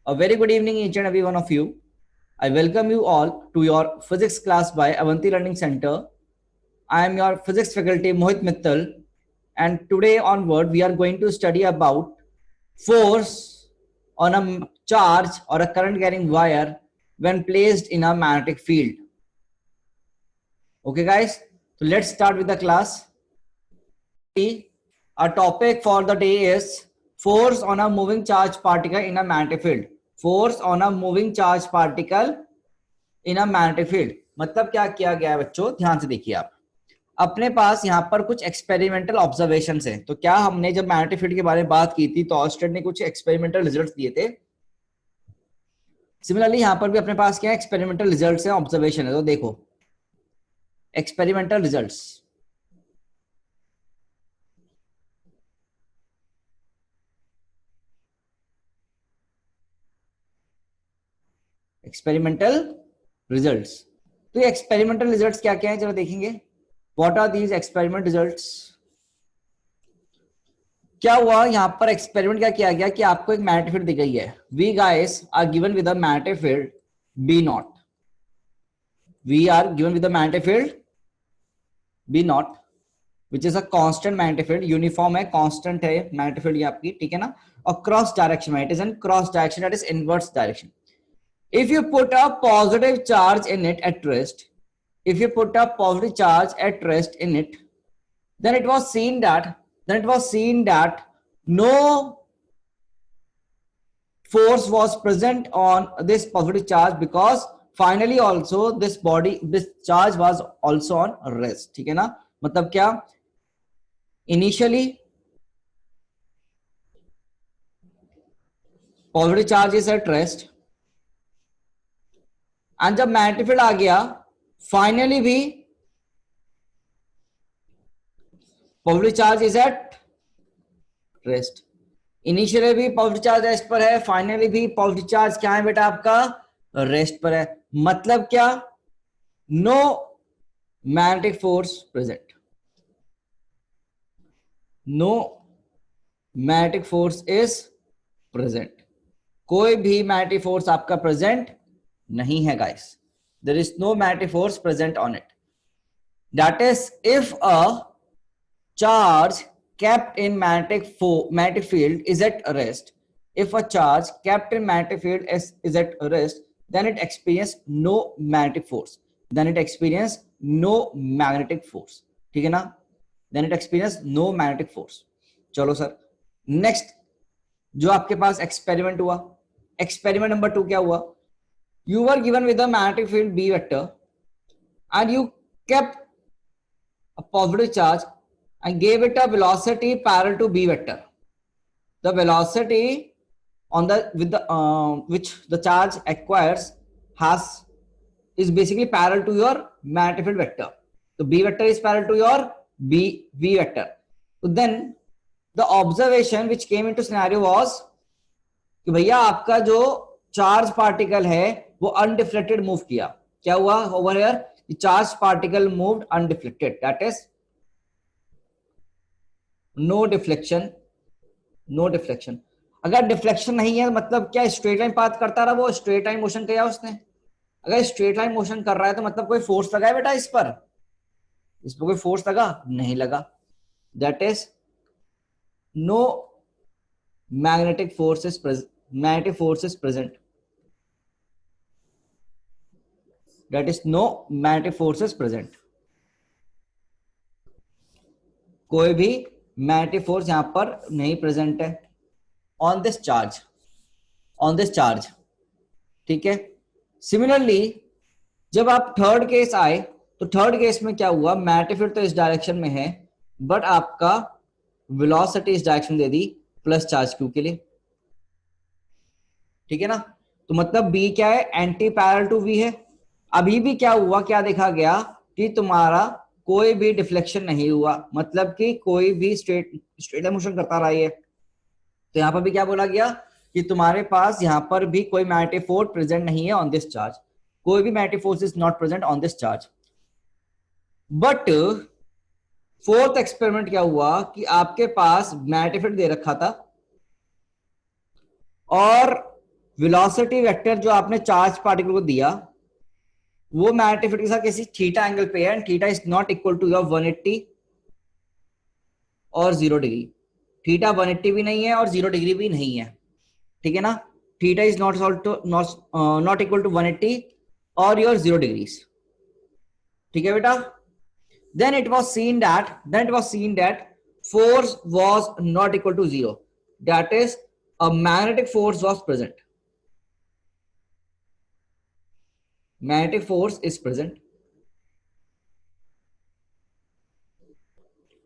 A very good evening, each and every one of you. I welcome you all to your physics class by Avanti Learning Center. I am your physics faculty Mohit Mittal, and today onward we are going to study about force on a charge or a current carrying wire when placed in a magnetic field. Okay, guys, so let's start with the class. Our topic for the day is force on a moving charge particle in a magnetic field. Force on a moving charge particle in a magnetic field. मतलब क्या किया गया है बच्चों, ध्यान से देखिए आप. अपने पास यहाँ पर कुछ एक्सपेरिमेंटल ऑब्जर्वेशन है. तो क्या हमने जब मैग्नेटिक फील्ड के बारे में बात की थी तो ऑस्टेड ने कुछ एक्सपेरिमेंटल रिजल्ट्स दिए थे. सिमिलरली यहाँ पर भी अपने पास क्या एक्सपेरिमेंटल रिजल्ट्स हैं, ऑब्जर्वेशन है. तो देखो एक्सपेरिमेंटल रिजल्ट्स. Experimental results. तो ये एक्सपेरिमेंटल रिजल्ट्स क्या क्या है चलो देखेंगे. What are these experiment results. क्या हुआ यहाँ पर एक्सपेरिमेंट क्या किया गया कि आपको एक मैग्नेटिक फील्ड दी गई है. We guys are given with a magnetic field B naught. We are given with a magnetic field B naught which is a constant magnetic field. Uniform है, कांस्टेंट है मैग्नेटिक फील्ड ये आपकी, ठीक है ना. और क्रॉस डायरेक्शन में, it is in cross direction, that is inverse direction. If you put a positive charge in it at rest, if you put a positive charge at rest in it, then it was seen that no force was present on this positive charge because finally also this charge was also on rest. ठीक है ना. मतलब क्या, initially positive charge is at rest and जब magnetic field आ गया finally भी positive charge is at rest. Initially भी positive charge rest पर है, फाइनली भी पॉजिटिव चार्ज क्या है बेटा आपका, रेस्ट पर है. मतलब क्या, no magnetic force present. No magnetic force is present. कोई भी मैग्नेटिक फोर्स आपका प्रेजेंट नहीं है guys. There is no magnetic force present on it. That is if a charge kept in magnetic field is at rest. If a charge kept in magnetic field is at rest, then it experience no magnetic force. ठीक है ना. then it experience no magnetic force. चलो sir next जो आपके पास experiment हुआ, experiment number 2 क्या हुआ. You were given with a magnetic field B vector and you kept a positive charge and gave it a velocity parallel to B vector. The velocity on the which the charge acquires is basically parallel to your magnetic field vector. So B vector is parallel to your B vector. So then the observation which came into scenario was कि भैया आपका जो charge particle है वो undeflected move किया. क्या हुआ over here, charge particle moved undeflected, that is no deflection. अगर डिफ्लेक्शन नहीं है मतलब क्या, स्ट्रेट लाइन पाथ करता रहा, वो स्ट्रेट लाइन मोशन किया उसने. अगर स्ट्रेट लाइन मोशन कर रहा है तो मतलब कोई फोर्स लगा है बेटा इस पर कोई फोर्स लगा नहीं लगा. That is no magnetic force is present. That is no magnetic forces present. कोई भी मैग्नेटिक फोर्स यहां पर नहीं प्रेजेंट है ऑन दिस चार्ज. ठीक है. सिमिलरली जब आप थर्ड केस आए तो थर्ड केस में क्या हुआ, मैग्नेटिक फील्ड तो इस डायरेक्शन में है बट आपका वेलोसिटी इस डायरेक्शन दे दी प्लस चार्ज क्यू के लिए. ठीक है ना. तो मतलब बी क्या है, एंटी पैरेलल टू वी है. अभी भी क्या हुआ, क्या देखा गया कि तुम्हारा कोई भी डिफ्लेक्शन नहीं हुआ, मतलब कि कोई भी स्ट्रेट मोशन करता रहा है. तो यहां पर भी क्या बोला गया कि तुम्हारे पास यहां पर भी कोई मैग्नेटिक फोर्स प्रेजेंट नहीं है ऑन दिस चार्ज. कोई भी magnetic force is not present on this charge. But fourth experiment क्या हुआ कि आपके पास मैग्नेटिक फील्ड दे रखा था और वेलोसिटी वेक्टर जो आपने चार्ज पार्टिकल को दिया वो मैग्नेटिक फील्ड के साथ किसी थीटा एंगल पे है, and theta is not equal to your 180 और 0 डिग्री। थीटा 180 भी नहीं है और 0 डिग्री भी नहीं है, ठीक है ना। Theta is not equal to 180 और योर 0 डिग्रीज, ठीक है बेटा। then it was seen that force was not equal to 0, that is a magnetic force was present. Magnetic force is present.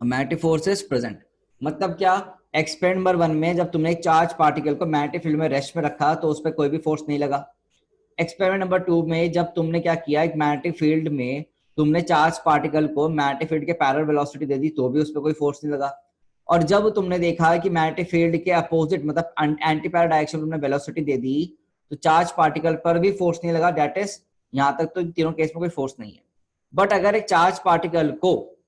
A magnetic force is present मतलब क्या, experiment number 1 में जब तुमने एक चार्ज पार्टिकल को मैग्नेटिक फील्ड में rest में रखा तो उस पर कोई भी फोर्स नहीं लगा। एक्सपेरिमेंट नंबर 2 में जब तुमने क्या किया, एक मैग्नेटिक फील्ड में तुमने चार्ज पार्टिकल को मैग्नेटिक फील्ड के पैरेलल वेलोसिटी दे दी तो भी उस पर कोई फोर्स नहीं लगा। और जब तुमने देखा कि मैग्नेटिक फील्ड के अपोजिट मतलब एंटी पैरेलल डायरेक्शन में तुमने वेलोसिटी दे दी तो चार्ज पार्टिकल पर भी फोर्स नहीं लगा। दैट इज यहां तक तो तीनों केस में कोई फोर्स नहीं है। बट अगर एक चार्ज पार्टिकल को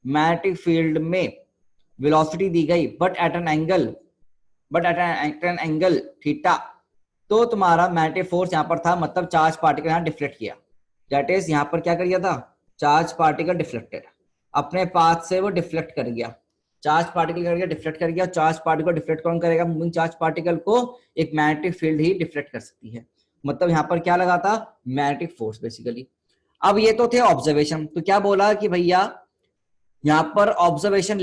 मैग्नेटिक फील्ड में वेलोसिटी दी गई but at an angle theta, तो तुम्हारा मैग्नेटिक फोर्स यहां पर था, मतलब चार्ज पार्टिकल यहां डिफ्लेक्ट किया। दैट इज यहां पर क्या कर गया था, चार्ज पार्टिकल डिफ्लेक्टेड, अपने पाथ से वो डिफ्लेक्ट कर गया। चार्ज पार्टिकल कर गया, डिफ्लेक्ट कर गया। चार्ज पार्टिकल डिफ्लेक्ट कौन करेगा, मूविंग चार्ज पार्टिकल को एक मैग्नेटिक फील्ड ही डिफ्लेक्ट कर सकती है। मतलब यहां पर क्या लगा था, मैग्नेटिक फोर्स बेसिकली। अब ये तो थे ऑब्जर्वेशन। तो क्या बोला कि भैया यहां पर ऑब्जर्वेशन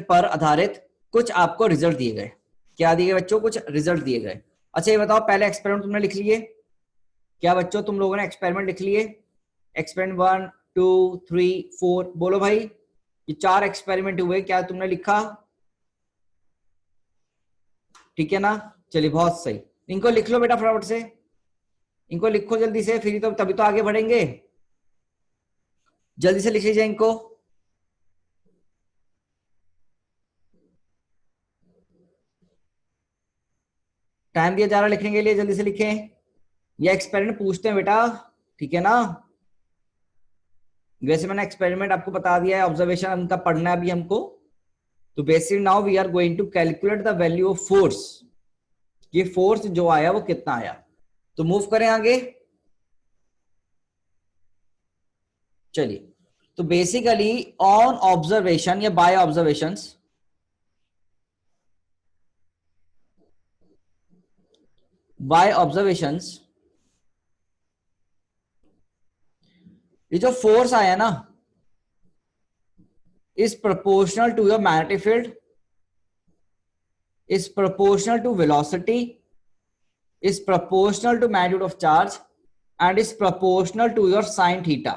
पर आधारित कुछ आपको रिजल्ट दिए गए। क्या दिए गए बच्चों, कुछ रिजल्ट दिए गए। अच्छा ये बताओ, पहले एक्सपेरिमेंट तुमने लिख लिए क्या बच्चों, तुम लोगों ने एक्सपेरिमेंट लिख लिए? एक्सपेरिमेंट 1 2 3 4 बोलो भाई, ये 4 एक्सपेरिमेंट हुए, क्या तुमने लिखा? ठीक है ना, चलिए बहुत सही। इनको लिख लो बेटा फटाफट से, इनको लिखो जल्दी से, फिर तो तभी तो आगे बढ़ेंगे। जल्दी से लिख लीजिए इनको। टाइम दिया जा रहा है लिखने के लिए, जल्दी से लिखें। ये एक्सपेरिमेंट पूछते हैं बेटा, ठीक है ना। वैसे मैंने एक्सपेरिमेंट आपको बता दिया है, ऑब्जर्वेशन उनका पढ़ना है अभी हमको। तो basically now we are going to calculate the value of force. ये फोर्स जो आया वो कितना आया, तो मूव करें आगे। चलिए, तो बेसिकली ऑन ऑब्जर्वेशन या बाय ऑब्जर्वेशंस, बाय ऑब्जर्वेशंस ये जो फोर्स आया ना is proportional to your magnetic field, is proportional to velocity, is proportional to magnitude of charge and is proportional to your sin theta।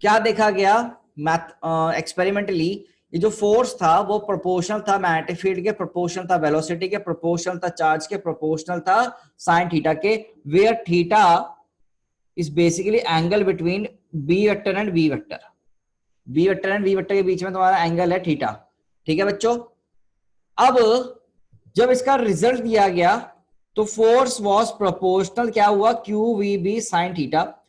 क्या देखा गया experimentally, ये जो फोर्स था वो प्रोपोर्शनल था मैग्नेटिक फील्ड के, प्रोपोर्शनल था वेलोसिटी के, प्रोपोर्शनल था चार्ज के, प्रोपोर्शनल था साइन थीटा के, where theta is basically angle between B vector and V vector. B vector and V vector के बीच में तुम्हारा एंगल है थीटा, ठीक है बच्चों। अब जब इसका रिजल्ट दिया गया तो फोर्स वाज प्रोपोर्शनल, क्या हुआ, Q V B sine theta.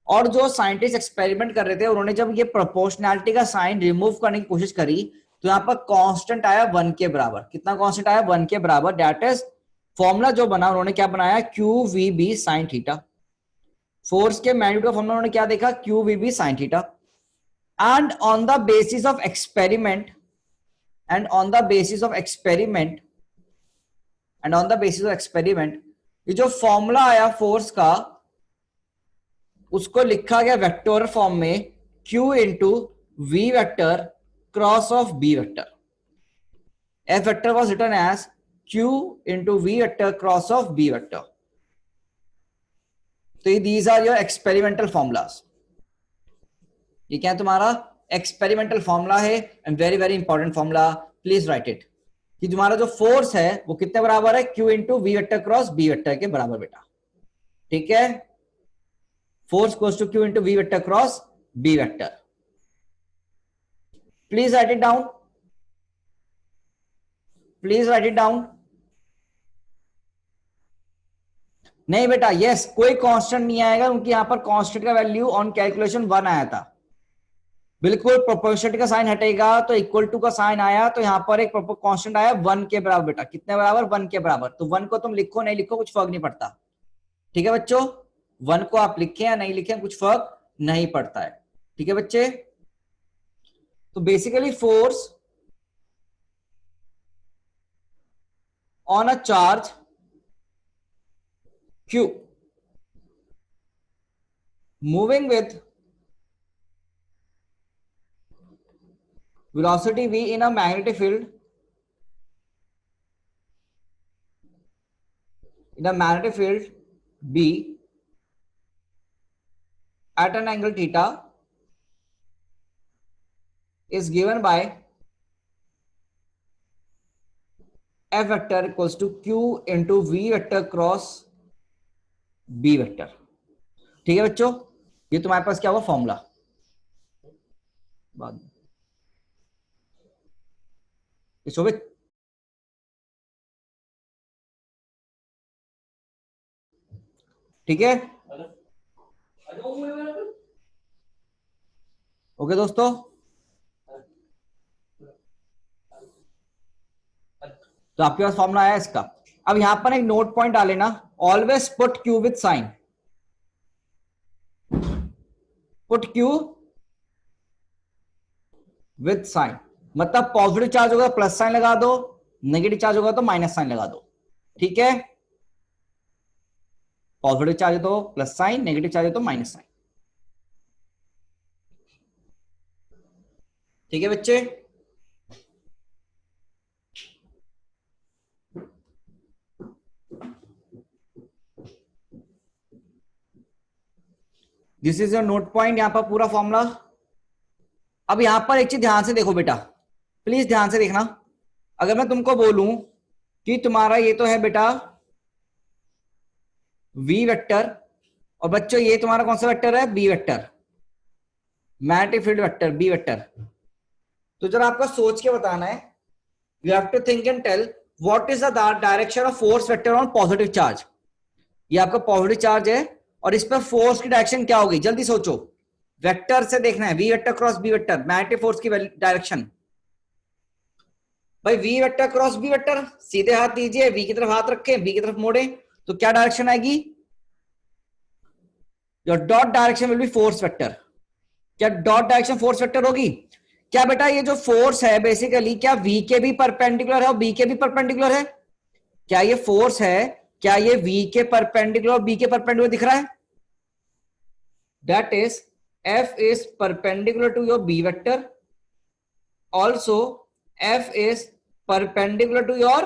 और जो साइंटिस्ट एक्सपेरिमेंट कर रहे थे उन्होंने जब ये प्रोपोर्शनैलिटी का साइन रिमूव करने की कोशिश करी तो यहाँ पर कांस्टेंट आया 1 के बराबर। कितना कांस्टेंट आया, 1 के बराबर। दैट इज फॉर्मूला जो बना उन्होंने क्या बनाया, Q V B sine theta. Force के मैग्नीट्यूड का फॉर्मूला उन्होंने क्या देखा, Q V B sine theta. and on the basis of experiment ये जो फॉर्मूला आया फोर्स का उसको लिखा गया वेक्टर फॉर्म में, Q into V vector cross of B vector. F vector was written as Q into V vector cross of B vector. तो these are your experimental formulas। ये क्या है तुम्हारा एक्सपेरिमेंटल फॉर्मूला है and very very important formula, please write it. कि तुम्हारा जो force है वो कितने बराबर है, Q into V vector cross B vector के बराबर बेटा, ठीक है। Force equals to Q into V vector cross B vector. Please write it down, please write it down. नहीं बेटा, यस कोई कांस्टेंट नहीं आएगा क्योंकि यहां पर कांस्टेंट का वैल्यू ऑन कैलकुलेशन 1 आया था। बिल्कुल प्रोपोर्शनलिटी का साइन हटेगा तो इक्वल टू का साइन आया, तो यहाँ पर एक कांस्टेंट आया 1 के बराबर। बेटा कितने बराबर? 1 के बराबर। तो 1 को तुम लिखो नहीं लिखो कुछ फर्क नहीं पड़ता, ठीक है बच्चों। 1 को आप लिखें या नहीं लिखें कुछ फर्क नहीं पड़ता है, ठीक है बच्चे। तो basically force on a charge Q moving with velocity v in a magnetic field B at an angle theta is given by F vector equals to Q into V vector cross B vector, ठीक है बच्चों। ये तुम्हारे पास क्या हुआ formula, बाद में इस हो, ठीक है। ओके दोस्तों, तो आपके पास फॉर्मूला आया इसका। अब यहां पर एक नोट पॉइंट डाल लेना, always put Q with sign, put Q with sign, मतलब पॉजिटिव चार्ज होगा प्लस साइन लगा दो, नेगेटिव चार्ज होगा तो माइनस साइन लगा दो, ठीक है। पॉजिटिव चार्ज तो प्लस साइन, नेगेटिव चार्ज तो माइनस साइन, ठीक है बच्चे। This is your note point, यहां पर पूरा फॉर्मूला। अब यहां पर एक चीज ध्यान से देखो बेटा, प्लीज ध्यान से देखना। अगर मैं तुमको बोलूं कि तुम्हारा ये तो है बेटा v वेक्टर, और बच्चों ये तुम्हारा कौन सा वेक्टर है? b vector, magnetic field vector b vector. तो जरा आपको सोच के बताना है, you have to think and tell what is the direction of force vector on positive charge. ये आपका पॉजिटिव चार्ज है और इस पर फोर्स की डायरेक्शन क्या होगी? जल्दी सोचो, वेक्टर से देखना है, V vector cross B vector, magnetic force की डायरेक्शन। भाई V vector cross B vector, सीधे हाथ दीजिए, वी की तरफ हाथ रखें, बी की तरफ मोड़े, तो क्या डायरेक्शन आएगी? Your dot direction will be force vector. क्या डॉट डायरेक्शन फोर्स वेक्टर होगी? क्या बेटा ये जो फोर्स है बेसिकली क्या वी के भी परपेंडिकुलर है और बी के भी परपेंडिकुलर है? क्या ये फोर्स है, क्या ये वी के परपेंडिकुलर और बी के परपेंडिकुलर दिख रहा है? That is F is perpendicular to your B vector. Also, F is perpendicular to your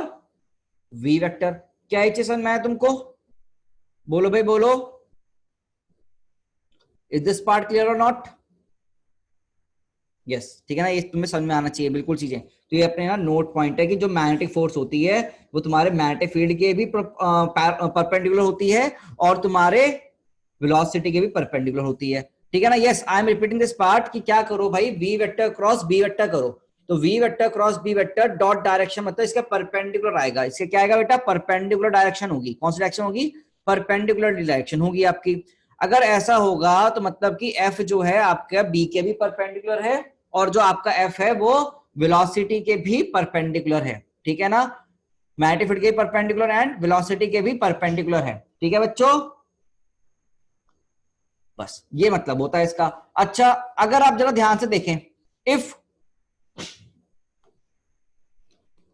V vector. क्या ये चीज समझ में आया तुमको? बोलो भाई बोलो, इज दिस पार्ट क्लियर और नॉट? यस, ठीक है ना, ये तुम्हें समझ में आना चाहिए बिल्कुल चीजें। तो ये अपने ना नोट पॉइंट है कि जो मैग्नेटिक फोर्स होती है वो तुम्हारे मैग्नेटिक फील्ड के भी परपेंडिकुलर होती है और तुम्हारे वेलोसिटी के भी परपेंडिकुलर होती है, ठीक है ना। Yes, I am repeating this part कि क्या करो भाई, V vector cross B vector करो। तो V vector cross B vector dot direction मतलब इसका परपेंडिकुलर आएगा। इसके क्या आएगा बेटा? परपेंडिकुलर डायरेक्शन होगी। कौन सी डायरेक्शन होगी? परपेंडिकुलर डायरेक्शन होगी आपकी। अगर ऐसा होगा तो मतलब कि एफ जो है आपका बी के भी परपेंडिकुलर है और जो आपका एफ है वो वेलोसिटी के भी परपेंडिकुलर है, ठीक है ना। मैग्नेटिक फील्ड के परपेंडिकुलर एंड वेलोसिटी के भी परपेंडिकुलर है, ठीक है बच्चों। बस ये मतलब होता है इसका। अच्छा, अगर आप जरा ध्यान से देखें, if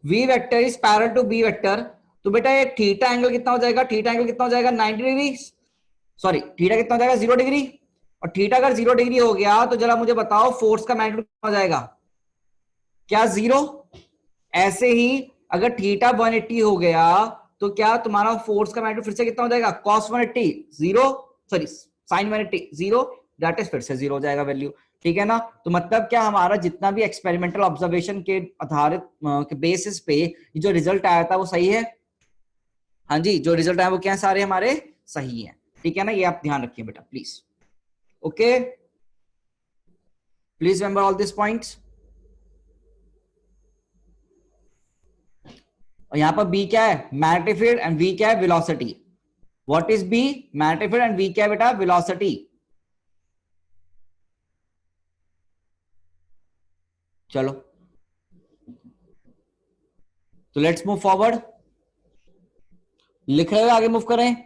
v vector is parallel to b vector, तो बेटा ये थीटा एंगल कितना हो जाएगा? थीटा एंगल कितना हो जाएगा? 90 डिग्री, सॉरी थीटा कितना हो जाएगा? 0 डिग्री। और थीटा अगर 0 डिग्री हो गया तो जरा मुझे बताओ फोर्स का मैग्नीट्यूड कितना हो जाएगा? क्या 0? ऐसे ही अगर थीटा 180 हो गया तो क्या तुम्हारा फोर्स का मैग्नीट्यूड फिर से कितना हो जाएगा? cos 180 0, sorry sin 180 0, that is फिर से 0 हो जाएगा वैल्यू, ठीक है ना। तो मतलब क्या हमारा जितना भी एक्सपेरिमेंटल ऑब्जर्वेशन के आधारित के बेसिस पे जो रिजल्ट आया था वो सही है? हाँ जी, जो रिजल्ट आया वो क्या सारे हमारे सही है, ठीक है ना। ये आप ध्यान रखिए बेटा please, okay, please remember all this points. और यहां पर बी क्या है? मैग्नेटिक फील्ड, एंड वी क्या है? Velocity. What is B? Magnetic field, and V क्या है बेटा? वेलोसिटी। चलो तो लेट्स मूव फॉरवर्ड, लिख रहे हो आगे मूव करें।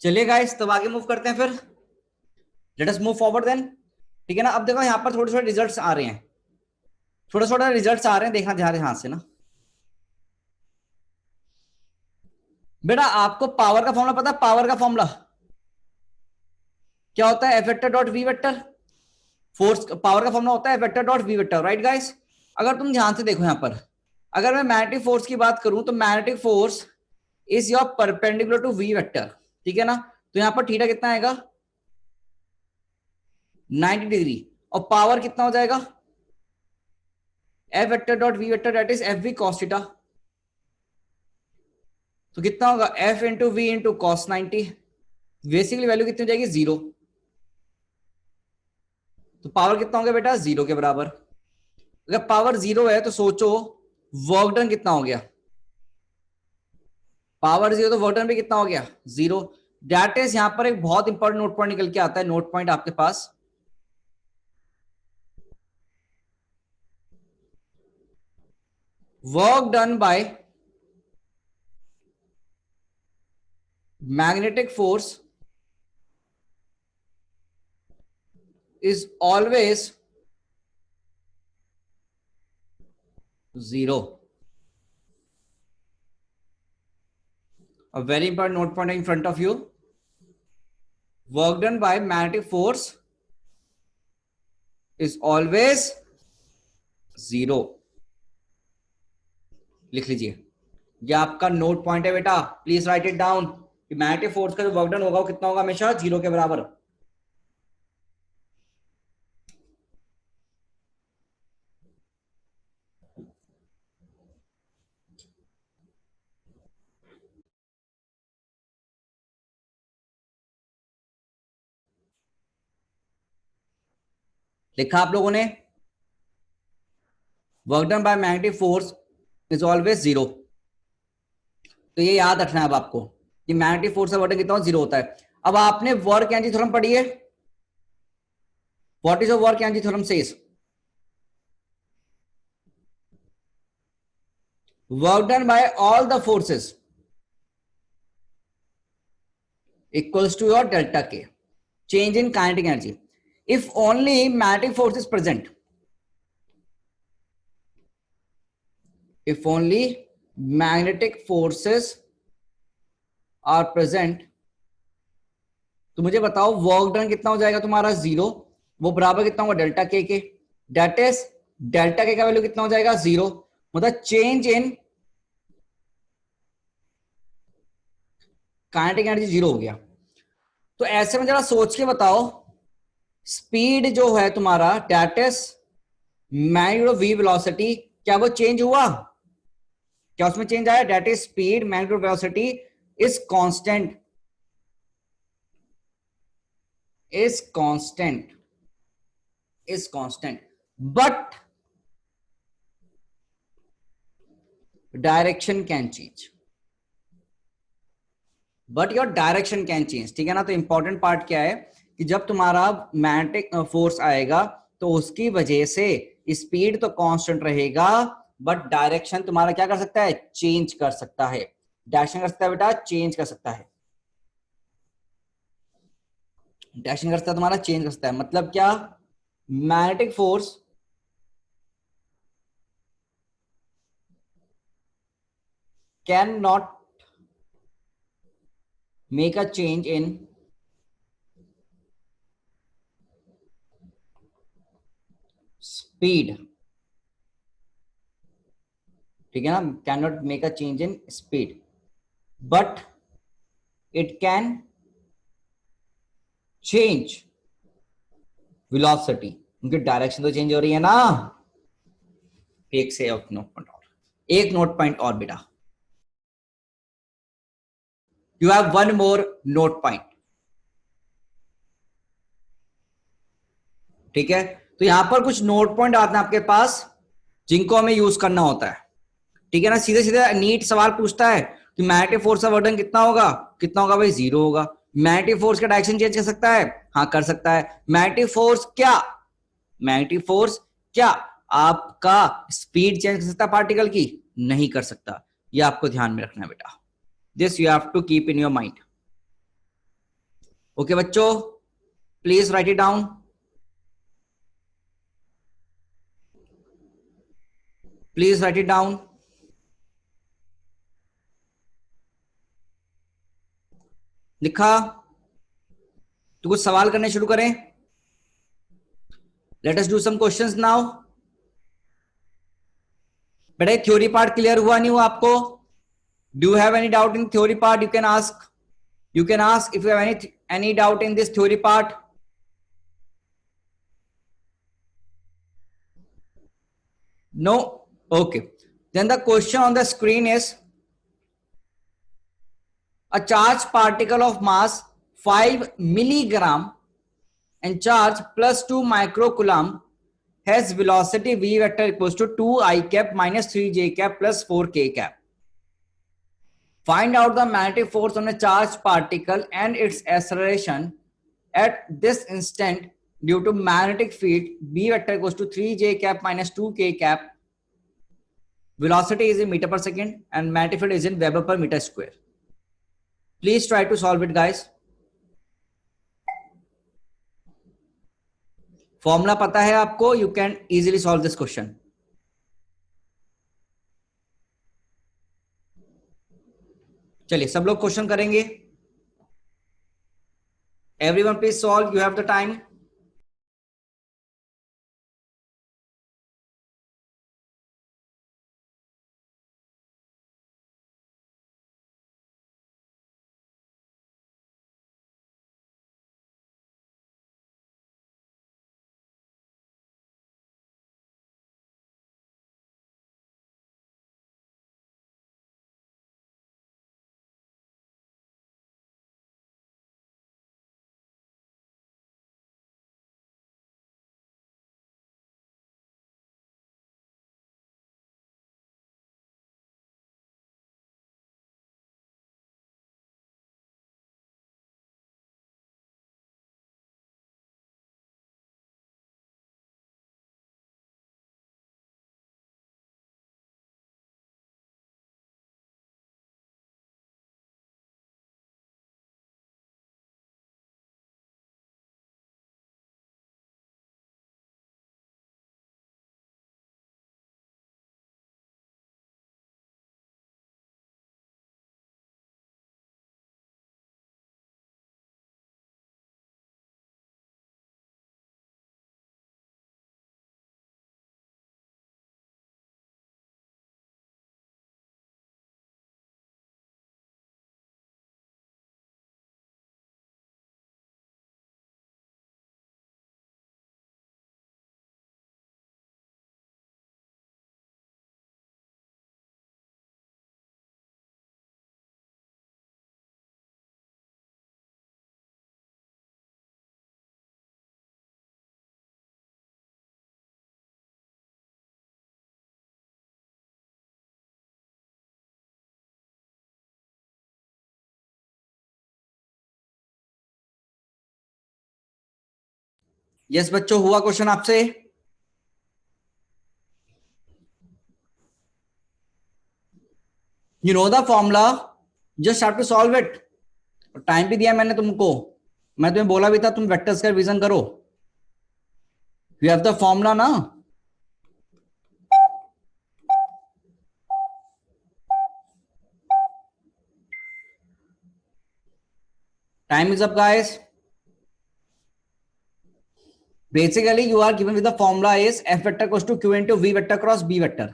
चलिए गाइस तब आगे मूव करते हैं फिर, let us move forward then. ठीक है ना, अब देखो यहाँ पर थोड़े थोड़े रिजल्ट्स आ रहे हैं, थोड़ा थोड़ा रिजल्ट्स आ रहे हैं, देखना ध्यान से ना। बेटा आपको पावर का फॉर्मूला पता है? पावर का फॉर्मूला क्या होता है? F vector dot V vector. Force power का फॉर्मूला होता है F vector dot V vector, right guys? अगर तुम ध्यान से देखो यहां पर, अगर मैं मैग्नेटिक फोर्स की बात करूं तो magnetic force is your perpendicular to V vector, ठीक है ना? तो यहां पर थीटा कितना आएगा? 90 डिग्री। और पावर कितना हो जाएगा? F vector dot V vector that is F V cos theta. तो कितना होगा? F into V into cos 90। Basically value कितनी हो जाएगी? 0। तो पावर कितना हो गया बेटा? 0 के बराबर। अगर पावर 0 है तो सोचो वर्क डन कितना हो गया? पावर 0 तो वर्क डन भी कितना हो गया? 0। दैट इज यहां पर एक बहुत इंपॉर्टेंट नोट पॉइंट निकल के आता है, नोट पॉइंट आपके पास। Work done by magnetic force is always 0. A very important note point in front of you. Work done by magnetic force is always 0. लिख लीजिए, ये आपका नोट पॉइंट है बेटा, प्लीज राइट इट डाउन कि magnetic force का जो work done होगा वो कितना होगा? हमेशा 0 के बराबर। लिखा आप लोगों ने? Work done by magnetic force is always 0। तो ये याद रखना है अब आपको कि मैग्नेटिक फोर्स का वर्क डन कितना 0 होता है। अब आपने वर्क एनर्जी थ्योरम पढ़ी है? What is your work energy theorem says? Work done bye all the forces equals to your delta K, change in kinetic energy. If only magnetic force is present, if only magnetic forces are present, तो मुझे बताओ work done कितना हो जाएगा तुम्हारा? 0। वो बराबर कितना होगा? डेल्टा के। दैट इज डेल्टा के का वैल्यू कितना हो जाएगा? 0। मतलब चेंज इन काइनेटिक एनर्जी 0 हो गया। तो ऐसे में जरा सोच के बताओ, स्पीड जो है तुम्हारा that is magnitude of V velocity, क्या वो चेंज हुआ? क्या उसमें चेंज आया? That is speed magnitude velocity is constant, is constant, is constant, but direction can change, but your direction can change, ठीक है ना? तो इंपॉर्टेंट पार्ट क्या है कि जब तुम्हारा मैग्नेटिक फोर्स आएगा तो उसकी वजह से स्पीड तो कांस्टेंट रहेगा, बट डायरेक्शन तुम्हारा क्या कर सकता है? चेंज कर सकता है। डायरेक्शन कर सकता है बेटा, चेंज कर सकता है। डायरेक्शन कर सकता है तुम्हारा, चेंज कर सकता है। मतलब क्या? Magnetic force can not make a change in speed ठीक है ना, can not make a change in speed but it can change velocity, उनकी डायरेक्शन तो चेंज हो रही है ना। एक से एक नोट पॉइंट और, एक नोट पॉइंट और बेटा, you have one more note point. ठीक है, तो यहां पर कुछ नोट पॉइंट आते हैं आपके पास जिनको हमें यूज करना होता है। ठीक है ना, सीधे सीधे नीट सवाल पूछता है कि मैग्नेटिक फोर्स का वर्डन कितना होगा, कितना होगा भाई, 0 होगा। मैग्नेटिक फोर्स का डायरेक्शन चेंज कर सकता है, हाँ कर सकता है। मैग्नेटिक फोर्स क्या, मैग्नेटिक फोर्स क्या आपका स्पीड चेंज कर सकता है पार्टिकल की, नहीं कर सकता। ये आपको ध्यान में रखना है बेटा, this you have to keep in your mind. Okay बच्चों, please write it down. Please write it down. लिखा? तो कुछ सवाल करने शुरू करें। Let us do some questions now. बेटा थ्योरी पार्ट क्लियर हुआ नहीं हुआ आपको? Do you have any doubt in theory part? You can ask, you can ask if you have any doubt in this theory part. No? Okay, then the question on the screen is a charged particle of mass 5 milligram and charge plus 2 microcoulomb has velocity v vector equals to 2 I cap minus 3 j cap plus 4 k cap. Find out the magnetic force on a charged particle and its acceleration at this instant due to magnetic field. B vector equals to 3 j cap minus 2 k cap. Velocity is in meter per second and magnetic field is in Weber per meter square. Please try to solve it guys. Formula पता है आपको, you can easily solve this question. चलिए सब लोग question करेंगे। Everyone please solve, you have the time. Yes बच्चों, हुआ question आपसे? You know the formula, just have to solve it. Time भी दिया मैंने तुमको, मैं तुम्हें बोला भी था तुम वेक्टर्स का रिवीजन करो। यू हैव द फॉर्मूला ना? Time is up guys. Basically you are given with the formula is f vector equals to q into v vector cross b vector,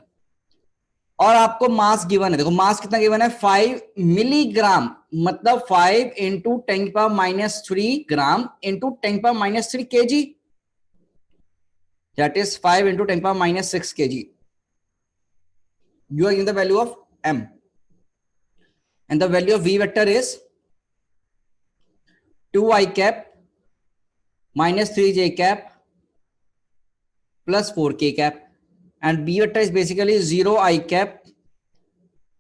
और आपको मास गिवन है, देखो मास कितना given है 5 milligram, मतलब 5 into 10⁻³ gram into 10⁻³ kg, that is 5 into 10⁻6 kg. You are given the value of m, and the value of v vector is 2 I cap minus 3 j cap plus 4 k cap, and b vector is basically 0 I cap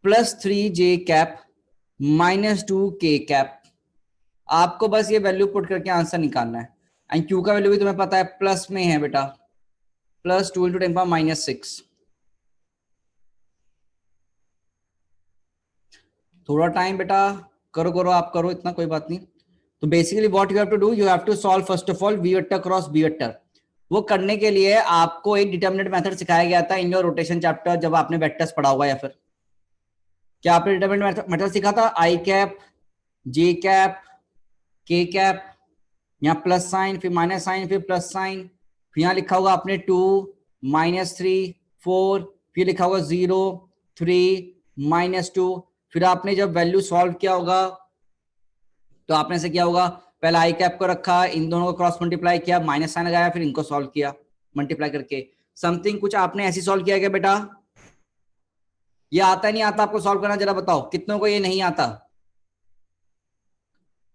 plus 3 j cap minus 2 k cap. आपको बस ये value put करके answer निकालना है, and Q का value भी तुम्हें पता है प्लस में है बेटा, प्लस 2 इंटू 10⁻6। थोड़ा टाइम बेटा, करो करो आप करो, इतना कोई बात नहीं। तो basically what you have to do, you have to solve first of all V vector cross B vector. वो करने के लिए आपको एक डिटरमिनेंट मेथड सिखाया गया था इन योर रोटेशन चैप्टर, जब आपने वेक्टर्स पढ़ा होगा, या फिर क्या आपने डिटरमिनेंट मेथड सीखा था? आई cap, J cap, K cap, यहाँ प्लस साइन, फिर माइनस साइन, फिर प्लस साइन, फिर यहाँ लिखा होगा आपने 2 -3 4, फिर लिखा होगा 0 3 -2। फिर आपने जब वैल्यू सॉल्व किया होगा तो आपने से किया होगा, पहले आई कैप को रखा, इन दोनों को क्रॉस मल्टीप्लाई किया, माइनस साइन लगाया, फिर इनको सॉल्व किया मल्टीप्लाई करके। समथिंग कुछ आपने ऐसी सॉल्व किया क्या बेटा? ये आता नहीं आता आपको सॉल्व करना? जरा बताओ कितनों को ये नहीं आता,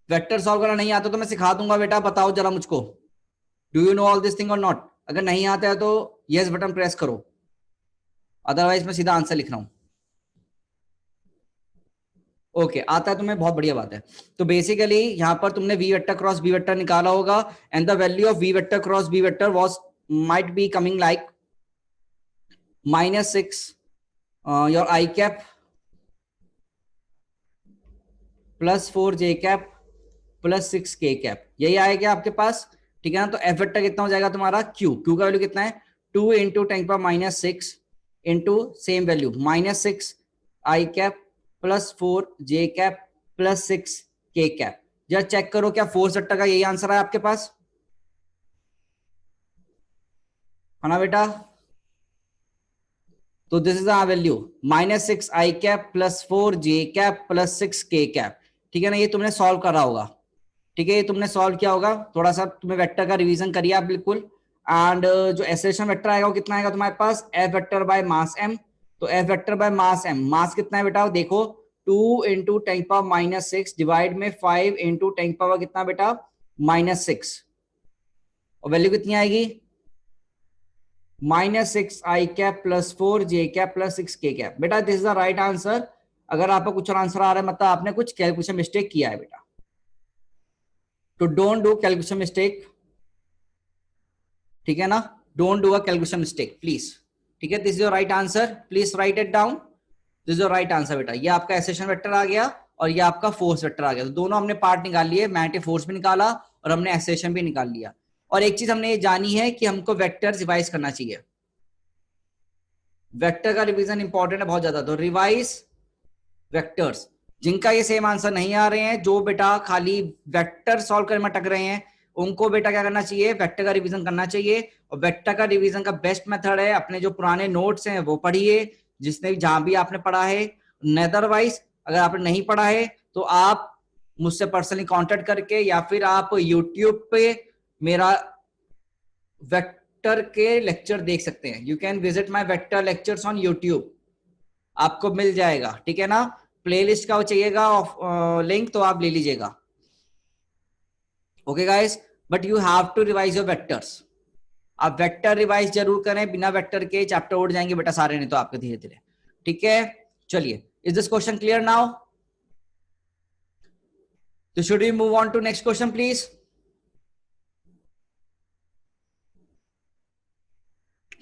वेक्टर सॉल्व करना नहीं आता? तो मैं सिखा दूंगा बेटा, बताओ जरा मुझको, do you know all this thing और नॉट? अगर नहीं आता है तो यस बटन प्रेस करो, अदरवाइज मैं सीधा आंसर लिख रहा हूं। ओके आता है तुम्हें, बहुत बढ़िया बात है। तो बेसिकली यहां पर तुमने V vector cross B vector निकाला होगा, and the value of V vector cross B vector was might be coming like -6 your I cap plus 4 J cap plus 6 K cap, यही आएगा आपके पास, ठीक है ना? तो एफ वेक्टर कितना हो जाएगा तुम्हारा? क्यू, क्यू का वैल्यू कितना है? 2 इंटू 10⁻6 इंटू सेम वैल्यू -6 आई cap plus 4 J cap plus 6 K cap. जरा चेक करो क्या फोर्स वेक्टर का यही आंसर है आपके पास, है ना बेटा? तो this is the value -6 I cap plus 4 J cap plus 6 K cap, ठीक है ना? ये तुमने सॉल्व करा होगा, ठीक है, ये तुमने सॉल्व किया होगा, थोड़ा सा तुम्हें वेक्टर का रिवीजन करिए आप बिल्कुल। एंड जो एक्सेलरेशन वेक्टर आएगा वो कितना आएगा तुम्हारे पास? F vector by mass M. तो F vector by mass M, mass कितना है बेटा? देखो 2 इंटू 10⁻6 डिवाइड में 5 इंटू 10 कितना बेटा? -6, और वैल्यू कितनी आएगी? -6 आई cap plus 4 J cap plus 6 K cap. बेटा this is the right answer. अगर आपको कुछ और आंसर आ रहा है मतलब आपने कुछ कैलकुलेशन मिस्टेक किया है बेटा, तो डोंट डू कैलकुलेशन मिस्टेक, ठीक है ना? Don't do a calculation mistake please, ठीक है? This is your right answer, please write it down. This is your right answer बेटा। ये आपका एक्सेलरेशन वेक्टर आ गया और ये आपका फोर्स वेक्टर आ गया, तो दोनों हमने पार्ट निकाल लिए, मैग्नेटिक फोर्स भी निकाला और हमने एक्सेलरेशन भी निकाल लिया। और एक चीज हमने ये जानी है कि हमको वेक्टर रिवाइज करना चाहिए, वेक्टर का रिवीजन इंपॉर्टेंट है बहुत ज्यादा। तो रिवाइज वेक्टर्स, जिनका ये सेम आंसर नहीं आ रहे हैं, जो बेटा खाली वेक्टर सॉल्व करने में अटक रहे हैं, उनको बेटा क्या करना चाहिए? वेक्टर का रिवीजन करना चाहिए। और वेक्टर का रिवीजन का बेस्ट मेथड है अपने जो पुराने नोट्स हैं वो पढ़िए, जिसने जहां भी आपने पढ़ा है। अदरवाइज अगर आपने नहीं पढ़ा है तो आप मुझसे पर्सनली कांटेक्ट करके, या फिर आप यूट्यूब पे मेरा वेक्टर के लेक्चर देख सकते हैं। You can visit my vector lectures on YouTube, आपको मिल जाएगा, ठीक है ना? प्लेलिस्ट का चाहिएगा लिंक तो आप ले लीजिएगा। Okay guys, but you have to revise your vectors. आप वेक्टर रिवाइज जरूर करें, बिना वेक्टर के चैप्टर उड़ जाएंगे बेटा सारे, नहीं तो आपके धीरे धीरे, ठीक है? चलिए, is this question clear now? तो should we move on to next question please?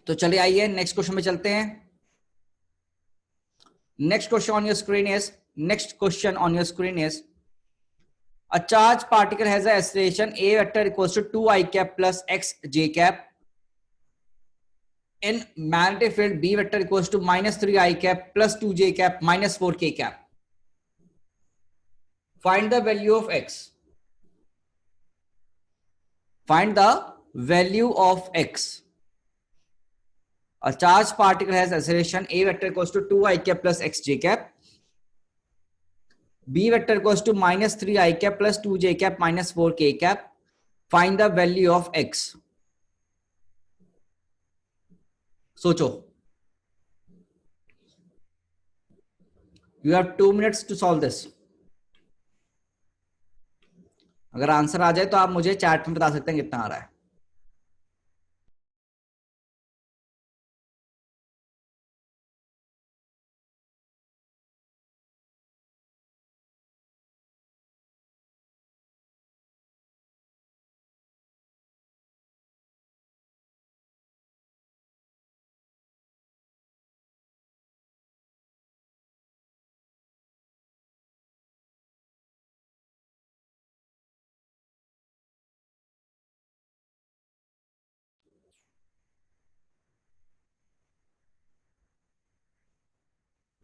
तो चलिए आइए नेक्स्ट क्वेश्चन में चलते हैं। Next question on your screen is, next question on your screen is, a charged particle has a acceleration a vector equals to 2 I cap plus x j cap, in magnetic field b vector equals to -3 I cap plus 2 j cap minus 4 k cap. Find the value of x. Find the value of x. A charged particle has acceleration A vector equals to 2 I cap plus x j cap. B vector equals to minus 3 I cap plus 2 j cap minus 4 k cap. Find the value of x. सोचो. You have 2 minutes to solve this. अगर answer आ जाए तो आप मुझे chat में बता सकते हैं कितना आ रहा है.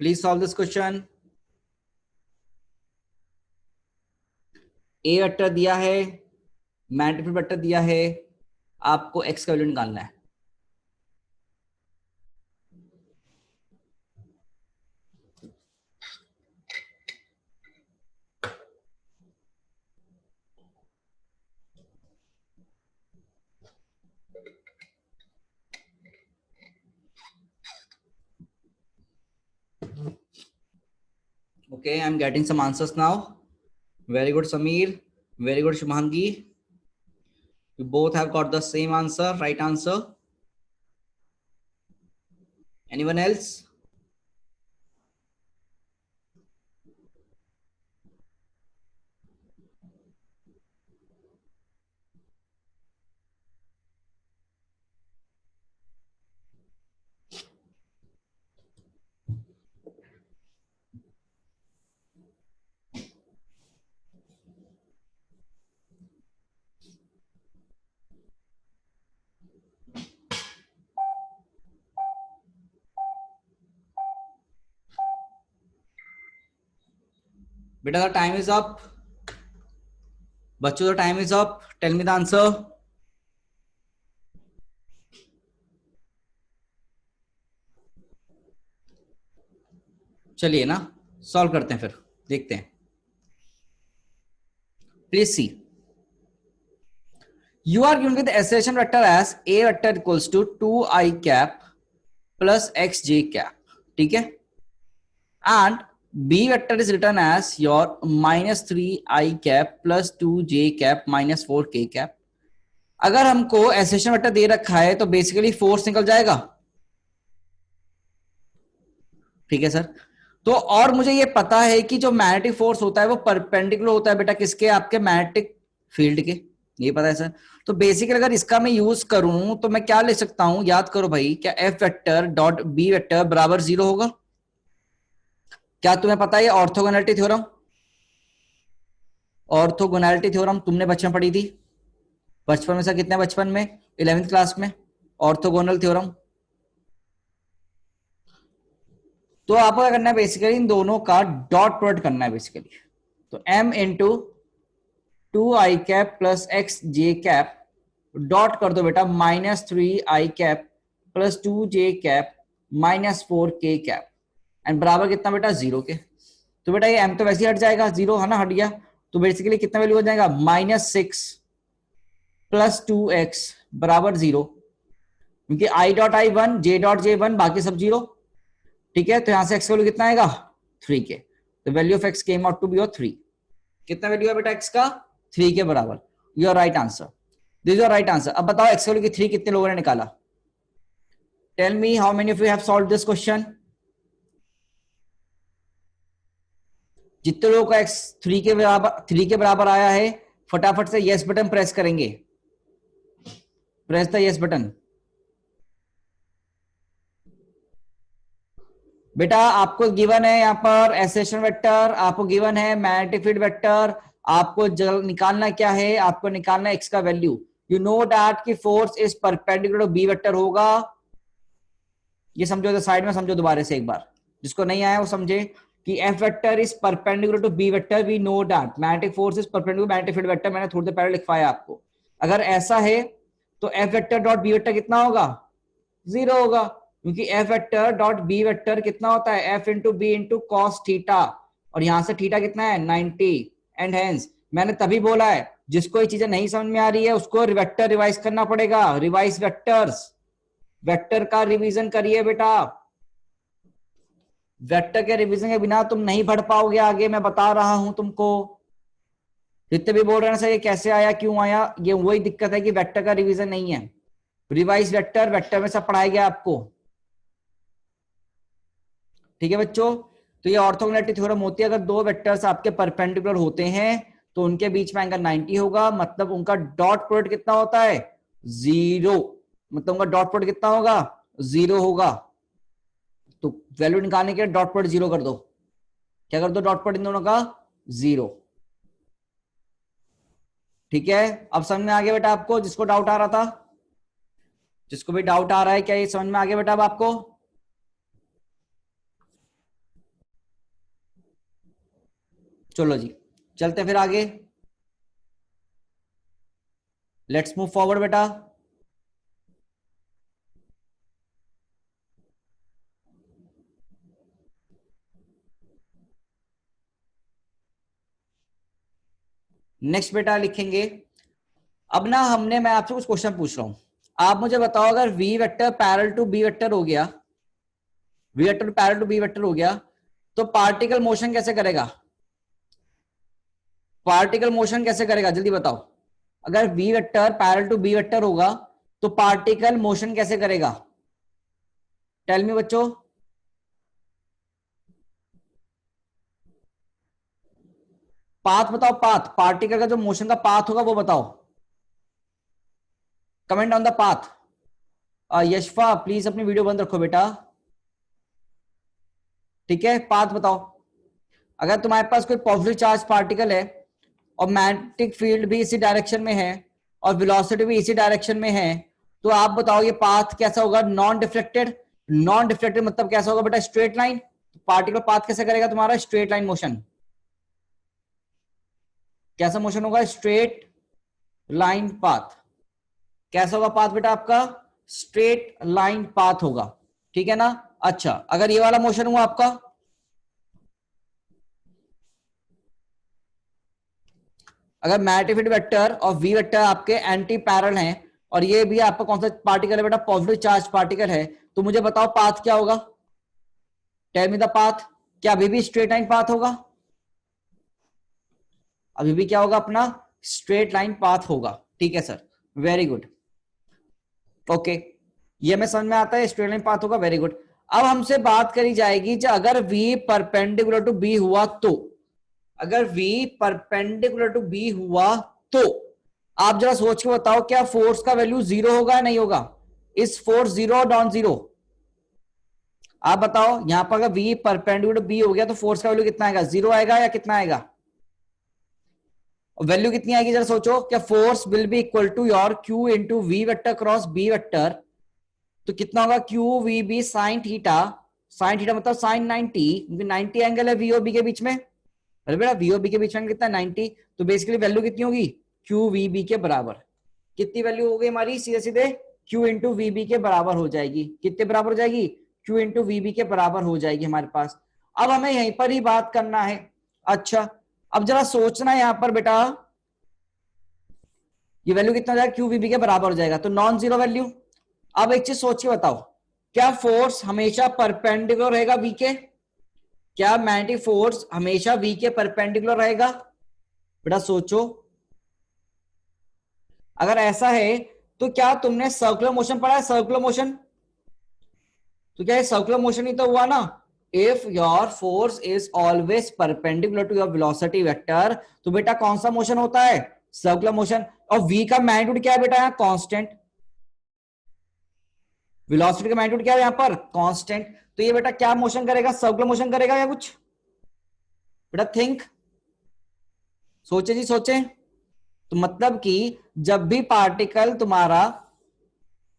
Please solve this question. A vector दिया है, मैग्नेटिक वेक्टर दिया है, आपको एक्स का वैल्यू निकालना है. Okay, I'm getting some answers now. Very good, Sameer. Very good, Shubhangi. You both have got the same answer, right answer. Anyone else? Beta, the time is up. Bachcho, the time is up. Tell me the answer. चलिए ना, solve करते हैं, फिर देखते हैं. Please see. You are given with the acceleration vector as A vector equals to 2 I cap plus x j cap. ठीक है. And B vector is written as your minus 3 I cap plus 2 j cap minus 4 k cap. अगर हमको acceleration vector दे रखा है तो basically force निकल जाएगा. ठीक है सर. तो और मुझे ये पता है कि जो मैग्नेटिक फोर्स होता है वो परपेंडिकुलर होता है बेटा किसके, आपके मैग्नेटिक फील्ड के. ये पता है सर. तो बेसिकली अगर इसका मैं यूज करूं तो मैं क्या ले सकता हूं, याद करो भाई, क्या F vector dot B vector बराबर 0 होगा. क्या तुम्हें पता है ऑर्थोगोनैलिटी थ्योरम? ऑर्थोगोनैलिटी थ्योरम तुमने बचपन पढ़ी थी. बचपन में से कितने, बचपन में 11th क्लास में ऑर्थोगोनल थ्योरम. तो आपको क्या करना है बेसिकली, इन दोनों का डॉट प्रोडक्ट करना है बेसिकली. तो m इंटू 2 आई कैप प्लस एक्स जे कैप डॉट कर दो बेटा माइनस 3 आई कैप प्लस 2 जे कैप माइनस 4 के कैप एंड बराबर कितना बेटा 0 के. तो बेटा ये m तो वैसे ही हट जाएगा, 0 है ना, हट गया. तो बेसिकली कितना वैल्यू हो जाएगा, माइनस 6 प्लस 2x बराबर 0, क्योंकि i dot I 1 j dot J 1 बाकी सब 0. ठीक है. तो यहां से x वैल्यू कितना आएगा 3 के. तो value of x came out to be 3. कितना वैल्यू है बेटा x का, 3 के बराबर. Your right answer. This your right answer. अब बताओ x वैल्यू की 3 कितने लोगों ने निकाला. Tell me how many of you have solved this question. जितने लोगों का x 3 के बराबर आया है फटाफट से यस बटन प्रेस करेंगे. Press the yes button. बेटा आपको गिवन है यहाँ पर एक्सेलेरेशन वेक्टर, आपको गिवन है मैग्नेटिक फील्ड वेक्टर, आपको निकालना क्या है, आपको निकालना x का वैल्यू. यू नो दैट कि force is perpendicular to B vector होगा. ये समझो, तो साइड में समझो दोबारा से एक बार, जिसको नहीं आया वो समझे कि F vector is perpendicular to B vector. We know that magnetic force is perpendicular magnetic field vector. मैंने थोड़ी देर पहले लिखवाया आपको. अगर ऐसा है तो F vector dot B vector कितना होगा, 0 होगा. क्योंकि F vector dot B vector कितना होता है, F into B into cos theta, और यहां से थीटा कितना है 90, एंड हेंस मैंने तभी बोला है जिसको ये चीजें नहीं समझ में आ रही है उसको वेक्टर रिवाइज करना पड़ेगा, रिवाइज वेक्टर्स, वेक्टर का रिवीजन करिए बेटा, वेक्टर के रिवीजन के बिना तुम नहीं पढ़ पाओगे आगे, मैं बता रहा हूं तुमको। जितने भी बोल रहे हैं सर ये कैसे आया क्यों आया, ये वही दिक्कत है कि वेक्टर का रिवीजन नहीं है। रिवाइज वेक्टर, वेक्टर में सब पढ़ाया गया आपको, ठीक है बच्चों। तो ये ऑर्थोगोनैलिटी थ्योरम होती है, अगर दो वेक्टर्स आपके परपेंडिकुलर होते हैं तो उनके बीच में एंगल 90 होगा, मतलब उनका डॉट प्रोडक्ट कितना होता है 0, मतलब उनका डॉट प्रोडक्ट कितना होगा 0 होगा। तो वैल्यू निकालने के लिए डॉट प्रोडक्ट 0 कर दो, क्या कर दो डॉट प्रोडक्ट इन दोनों का 0, ठीक है। अब समझ में आ गया बेटा आपको, जिसको डाउट आ रहा था, जिसको भी डाउट आ रहा है क्या ये समझ में आ गया बेटा अब आपको? चलो जी चलते फिर आगे, लेट्स मूव फॉरवर्ड बेटा। नेक्स्ट बेटा लिखेंगे, अब ना हमने, मैं आपसे कुछ क्वेश्चन पूछ रहा हूं, आप मुझे बताओ अगर V vector parallel to B vector हो गया, V vector parallel to B vector हो गया तो पार्टिकल मोशन कैसे करेगा, पार्टिकल मोशन कैसे करेगा जल्दी बताओ। अगर V vector parallel to B vector होगा तो पार्टिकल मोशन कैसे करेगा, टेल मी बच्चों। पाथ बताओ, पाथ, पार्टिकल का जो मोशन का पाथ होगा वो बताओ, comment on the path. Yashfa please अपनी वीडियो बंद रखो बेटा, ठीक है। पाथ बताओ, अगर तुम्हारे पास कोई पॉजिटिव चार्ज पार्टिकल है और मैग्नेटिक फील्ड भी इसी डायरेक्शन में है और वेलोसिटी भी इसी डायरेक्शन में है, तो आप बताओ ये पाथ कैसा होगा, नॉन डिफ्लेक्टेड, नॉन डिफ्लेक्टेड मतलब कैसा होगा बेटा स्ट्रेट लाइन, पार्टिकल पाथ कैसे करेगा तुम्हारा स्ट्रेट लाइन मोशन, कैसा मोशन होगा स्ट्रेट लाइन पाथ, कैसा होगा पाथ बेटा आपका स्ट्रेट लाइन पाथ होगा, ठीक है ना। अच्छा अगर ये वाला मोशन हुआ आपका, अगर मैग्नेटिक फील्ड वेक्टर और वी वेक्टर आपके एंटी पैरेलल हैं और ये भी आपका कौन सा पार्टिकल है बेटा पॉजिटिव चार्ज पार्टिकल है, तो मुझे बताओ पाथ क्या होगा, टेल मी द पाथ, क्या अभी भी स्ट्रेट लाइन पाथ होगा, अभी भी क्या होगा अपना स्ट्रेट लाइन पाथ होगा, ठीक है सर, वेरी गुड, ओके ये मैं समझ में आता है स्ट्रेट लाइन पाथ होगा, वेरी गुड। अब हमसे बात करी जाएगी जो अगर V परपेंडिकुलर टू B हुआ तो, अगर V परपेंडिकुलर टू B हुआ तो आप जरा सोच के बताओ क्या फोर्स का वैल्यू 0 होगा या नहीं होगा, इस फोर्स 0 और नॉन 0, आप बताओ यहां पर अगर V परपेंडिकुलर टू B हो गया तो फोर्स का वैल्यू कितना आएगा 0 आएगा या कितना आएगा, वैल्यू कितनी आएगी जरा सोचो, क्या force will be equal to your Q into V vector cross B vector, तो कितना होगा Q V B sine theta, sine theta मतलब साइन 90, क्योंकि 90 एंगल है वीओबी के बीच में, अरे बेटा वीओबी के बीच में कितना 90, तो बेसिकली वैल्यू कितनी होगी क्यू वी बी के बराबर, कितनी वैल्यू हो गई हमारी सीधे सीधे क्यू इंटू वी बी के बराबर हो जाएगी, कितने बराबर हो जाएगी क्यू इंटू वी बी के बराबर हो जाएगी हमारे पास। अब हमें यहीं पर ही बात करना है, अच्छा अब जरा सोचना है यहां पर बेटा ये वैल्यू कितना हो जाएगा क्यू वी बी के बराबर हो जाएगा, तो नॉन जीरो वैल्यू। अब एक चीज सोच के बताओ, क्या फोर्स हमेशा परपेंडिकुलर रहेगा वी के, क्या मैग्नेटिक फोर्स हमेशा वी के परपेंडिकुलर रहेगा, बेटा सोचो, अगर ऐसा है तो क्या तुमने सर्कुलर मोशन पढ़ा है, सर्कुलर मोशन, तो क्या ये सर्कुलर मोशन ही तो हुआ ना, if your force is always perpendicular to your velocity vector, तो बेटा कौन सा मोशन होता है सर्कुलर मोशन, और v का मैग्नीट्यूड क्या है बेटा यहाँ कांस्टेंट, वेलोसिटी का मैग्नीट्यूड क्या है यहाँ पर कांस्टेंट, तो ये बेटा क्या मोशन करेगा सर्कुलर मोशन करेगा या कुछ, बेटा थिंक, सोचे जी सोचे। तो मतलब कि जब भी पार्टिकल तुम्हारा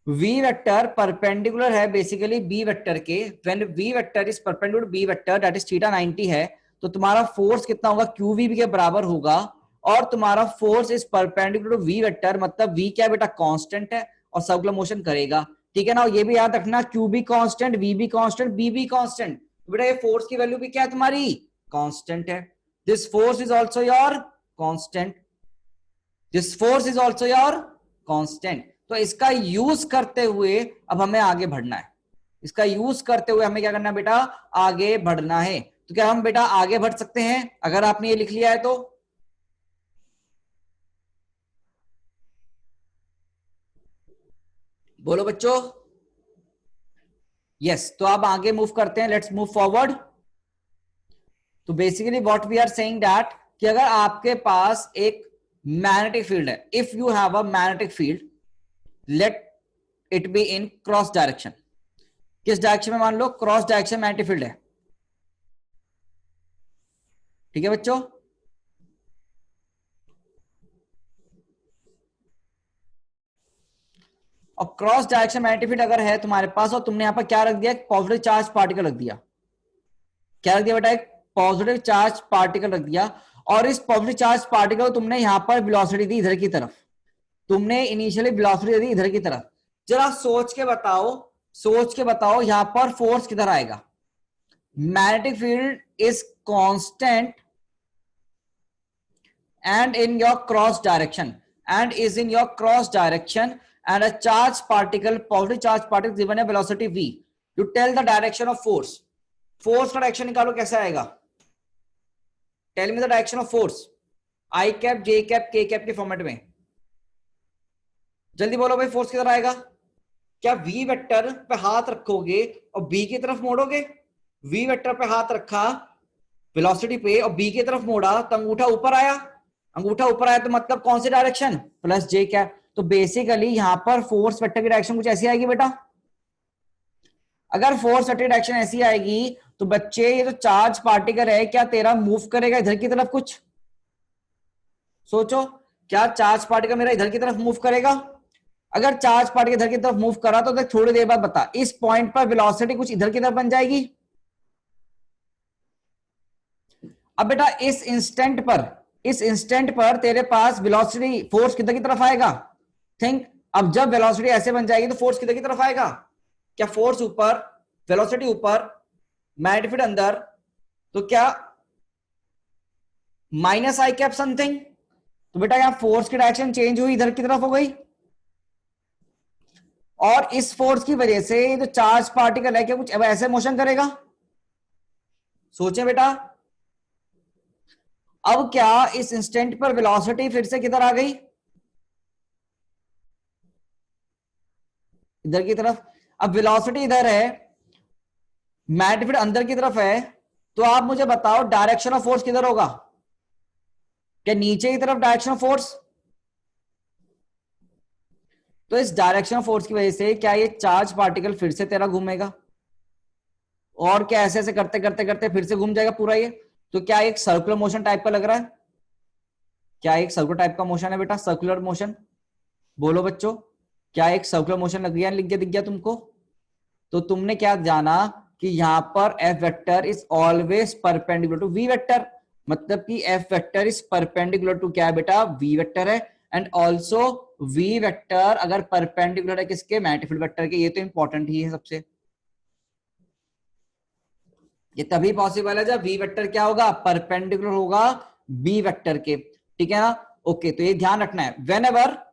v वेक्टर परपेंडिकुलर है बेसिकली b वेक्टर के, when v vector is perpendicular b vector that is theta 90 है, तो तुम्हारा फोर्स कितना होगा qv के बराबर होगा, और तुम्हारा force is perpendicular to v vector मतलब v क्या बेटा कांस्टेंट है और सर्कुलर मोशन करेगा, ठीक है ना। ये भी याद रखना, क्यू भी कांस्टेंट, वी भी कांस्टेंट, बी भी कांस्टेंट। बेटा ये फोर्स की वैल्यू भी क्या है तुम्हारी, कांस्टेंट है। This force is also your constant, this force is also your constant. तो इसका यूज करते हुए अब हमें आगे बढ़ना है, इसका यूज करते हुए हमें क्या करना है बेटा, आगे बढ़ना है। तो क्या हम बेटा आगे बढ़ सकते हैं अगर आपने ये लिख लिया है तो? बोलो बच्चों। यस, तो अब आगे मूव करते हैं, लेट्स मूव फॉरवर्ड। तो basically what we are saying that कि अगर आपके पास एक मैग्नेटिक फील्ड है, if you have a magnetic field, let it be in cross direction. किस डायरेक्शन में? मान लो क्रॉस डायरेक्शन मैग्नेटिक फील्ड है, ठीक है बच्चों। और क्रॉस डायरेक्शन मैग्नेटिक फील्ड अगर है तुम्हारे पास और तुमने यहां पर क्या रख दिया, एक पॉजिटिव चार्ज पार्टिकल रख दिया। क्या रख दिया बेटा? एक पॉजिटिव चार्ज पार्टिकल रख दिया। और इस पॉजिटिव चार्ज पार्टिकल को तुमने यहां पर वेलोसिटी दी इधर की तरफ, तुमने इनिशियली वेलोसिटी दी इधर की तरफ। जरा सोच के बताओ, सोच के बताओ यहां पर फोर्स किधर आएगा? Magnetic field is constant and in your cross direction, and is in your cross direction, and a charge particle, positive charge particle given a velocity v, you tell the direction of force. force का direction निकालो, कैसे आएगा? Tell me the direction of force, I cap, J cap, K cap के format में। जल्दी बोलो भाई, force किधर आएगा? क्या वी वेक्टर पे हाथ रखोगे और बी की तरफ मोड़ोगे? वी वेक्टर पे हाथ रखा वेलोसिटी पे और बी की तरफ मोड़ा तो अंगूठा ऊपर आया, अंगूठा ऊपर आया तो मतलब कौन सी डायरेक्शन? प्लस जे कैप। तो बेसिकली यहां पर फोर्स वेक्टर की डायरेक्शन कुछ ऐसी आएगी बेटा। अगर फोर्स वेक्टर की डायरेक्शन ऐसी आएगी तो बच्चे ये जो चार्ज पार्टिकल है क्या तेरा मूव करेगा इधर की तरफ? कुछ सोचो, क्या चार्ज पार्टिकल मेरा इधर की तरफ मूव करेगा? अगर चार्ज पार्टिकल इधर की तरफ मूव करा तो थोड़ी देर बाद बता, इस पॉइंट पर वेलोसिटी कुछ इधर की तरफ बन जाएगी। अब बेटा इस इंस्टेंट पर, इस इंस्टेंट पर तेरे पास वेलोसिटी, फोर्स किधर की तरफ आएगा? थिंक, अब जब वेलोसिटी ऐसे बन जाएगी तो फोर्स किधर की तरफ आएगा? क्या फोर्स ऊपर, वेलोसिटी ऊपर, मैग्नेटिक फील्ड अंदर, तो क्या माइनस आई कैप समथिंग। तो बेटा यहां फोर्स की डायरेक्शन चेंज हुई, इधर की तरफ हो गई। और इस फोर्स की वजह से जो चार्ज पार्टिकल है क्या कुछ ऐसे मोशन करेगा? सोचें बेटा। अब क्या इस इंस्टेंट पर वेलोसिटी फिर से किधर आ गई? इधर की तरफ। अब वेलोसिटी इधर है, मैग्नेटिक फील्ड अंदर की तरफ है, तो आप मुझे बताओ डायरेक्शन ऑफ फोर्स किधर होगा? क्या नीचे की तरफ डायरेक्शन ऑफ फोर्स? तो इस डायरेक्शन ऑफ फोर्स की वजह से क्या ये चार्ज पार्टिकल फिर से तेरा घूमेगा, और क्या ऐसे ऐसे करते करते करते फिर से घूम जाएगा पूरा ये। तो क्या एक सर्कुलर मोशन टाइप का लग रहा है? क्या एक सर्कुलर टाइप का मोशन है बेटा? सर्कुलर मोशन, बोलो बच्चों, क्या एक सर्कुलर मोशन लग गया, लिख गया, दिख गया तुमको? तो तुमने क्या जाना कि यहां पर F vector is always perpendicular to V vector, मतलब कि F vector is perpendicular to क्या है बेटा? वी वेक्टर है। एंड ऑल्सो वी वेक्टर अगर परपेंडिकुलर है किसके? मैग्नेटिक फील्ड वेक्टर के। ये तो इंपॉर्टेंट ही है सबसे, ये तभी पॉसिबल है जब वी वेक्टर क्या होगा? परपेंडिकुलर होगा बी वेक्टर के, ठीक है ना। ओके, तो ये ध्यान रखना है, when ever